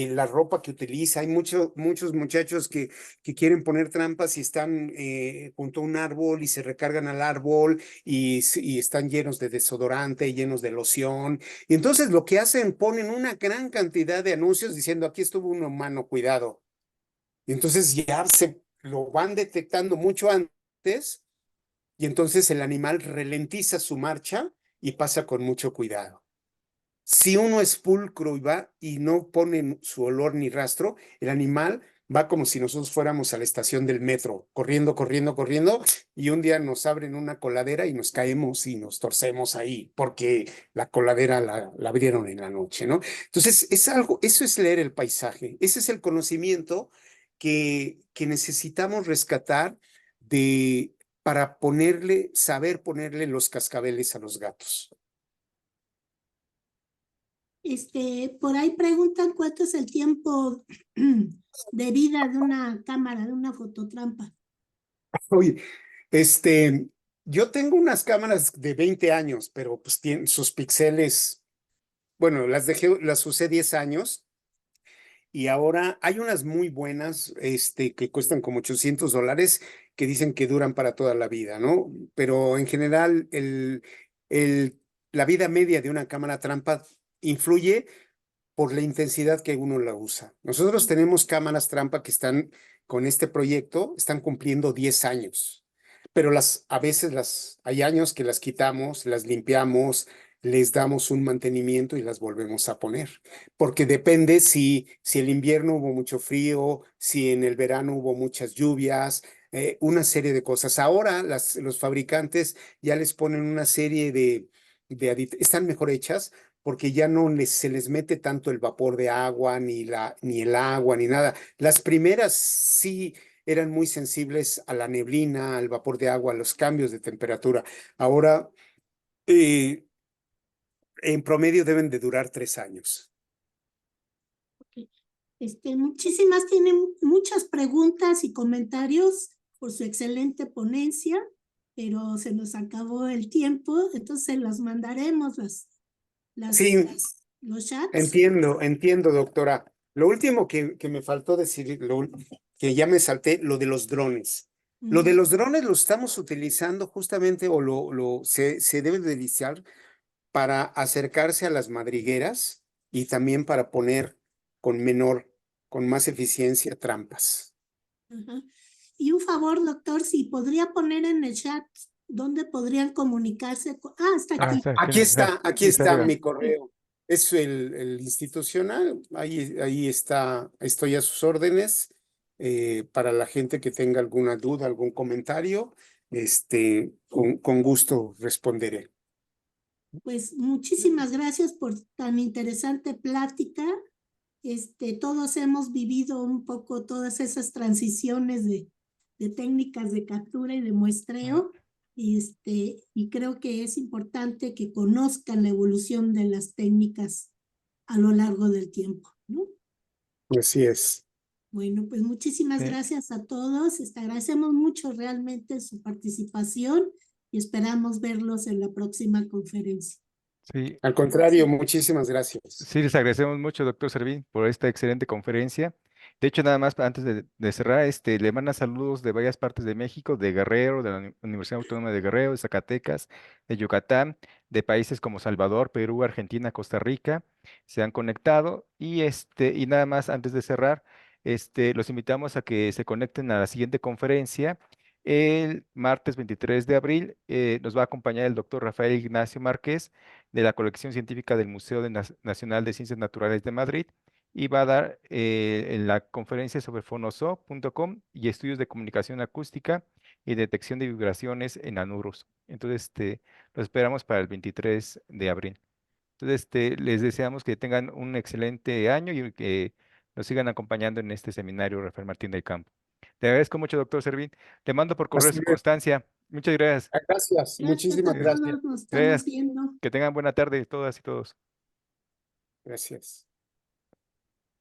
la ropa que utiliza, hay muchos muchachos que quieren poner trampas y están junto a un árbol y se recargan al árbol y están llenos de desodorante, llenos de loción. Y entonces lo que hacen, ponen una gran cantidad de anuncios diciendo, aquí estuvo un humano, cuidado. Y entonces ya se lo van detectando mucho antes, y entonces el animal ralentiza su marcha y pasa con mucho cuidado. Si uno es pulcro y va y no pone su olor ni rastro, el animal va como si nosotros fuéramos a la estación del metro, corriendo, corriendo, corriendo, y un día nos abren una coladera y nos caemos y nos torcemos ahí, porque la coladera la abrieron en la noche, ¿no? Entonces, eso es leer el paisaje, ese es el conocimiento que necesitamos rescatar para saber ponerle los cascabeles a los gatos. Por ahí preguntan cuánto es el tiempo de vida de una cámara, de una fototrampa. Oye, yo tengo unas cámaras de 20 años, pero pues tienen sus píxeles, bueno, las usé 10 años, y ahora hay unas muy buenas, que cuestan como $800, que dicen que duran para toda la vida, ¿no? Pero en general, la vida media de una cámara trampa influye por la intensidad que uno la usa. Nosotros tenemos cámaras trampa que están con este proyecto, están cumpliendo 10 años, pero a veces hay años que las quitamos, las limpiamos, les damos un mantenimiento y las volvemos a poner, porque depende si el invierno hubo mucho frío, si en el verano hubo muchas lluvias, una serie de cosas. Ahora los fabricantes ya les ponen una serie de están mejor hechas porque ya no se les mete tanto el vapor de agua, ni el agua, ni nada. Las primeras sí eran muy sensibles a la neblina, al vapor de agua, a los cambios de temperatura. Ahora, en promedio deben de durar 3 años. Tienen muchas preguntas y comentarios por su excelente ponencia, pero se nos acabó el tiempo, entonces las mandaremos Sí, los chats. entiendo, doctora. Lo último que me faltó decir, que ya me salté, lo de los drones. Lo de los drones lo estamos utilizando justamente, o se debe de utilizar para acercarse a las madrigueras y también para poner con más eficiencia trampas. Ajá. Y un favor, doctor, si podría poner en el chat dónde podrían comunicarse. Está aquí. Está Aquí sí, está arriba. mi correo. Es el institucional. Ahí está, estoy a sus órdenes. Para la gente que tenga alguna duda, algún comentario, con gusto responderé. Pues muchísimas gracias por tan interesante plática. Todos hemos vivido un poco todas esas transiciones de técnicas de captura y de muestreo, y creo que es importante que conozcan la evolución de las técnicas a lo largo del tiempo, ¿no? Así es. Bueno, pues muchísimas Sí. gracias a todos. Agradecemos mucho realmente su participación y esperamos verlos en la próxima conferencia. Sí, Al contrario, muchísimas gracias. sí, les agradecemos mucho, doctor Servín, por esta excelente conferencia. De hecho, nada más antes de cerrar, le mandan saludos de varias partes de México, de Guerrero, de la Universidad Autónoma de Guerrero, de Zacatecas, de Yucatán, de países como Salvador, Perú, Argentina, Costa Rica, se han conectado. Y nada más antes de cerrar, los invitamos a que se conecten a la siguiente conferencia. El martes 23 de abril nos va a acompañar el doctor Rafael Ignacio Márquez de la colección científica del Museo Nacional de Ciencias Naturales de Madrid y va a dar en la conferencia sobre fonoso.com y estudios de comunicación acústica y detección de vibraciones en anuros. Entonces, lo esperamos para el 23 de abril. Entonces, les deseamos que tengan un excelente año y que nos sigan acompañando en este seminario, Rafael Martín del Campo. Te agradezco mucho, doctor Servín. Te mando por correo Así su es. constancia. Muchas gracias. Gracias, Gracias muchísimas a gracias. todos, nos estamos Gracias. viendo. Que tengan buena tarde todas y todos. Gracias.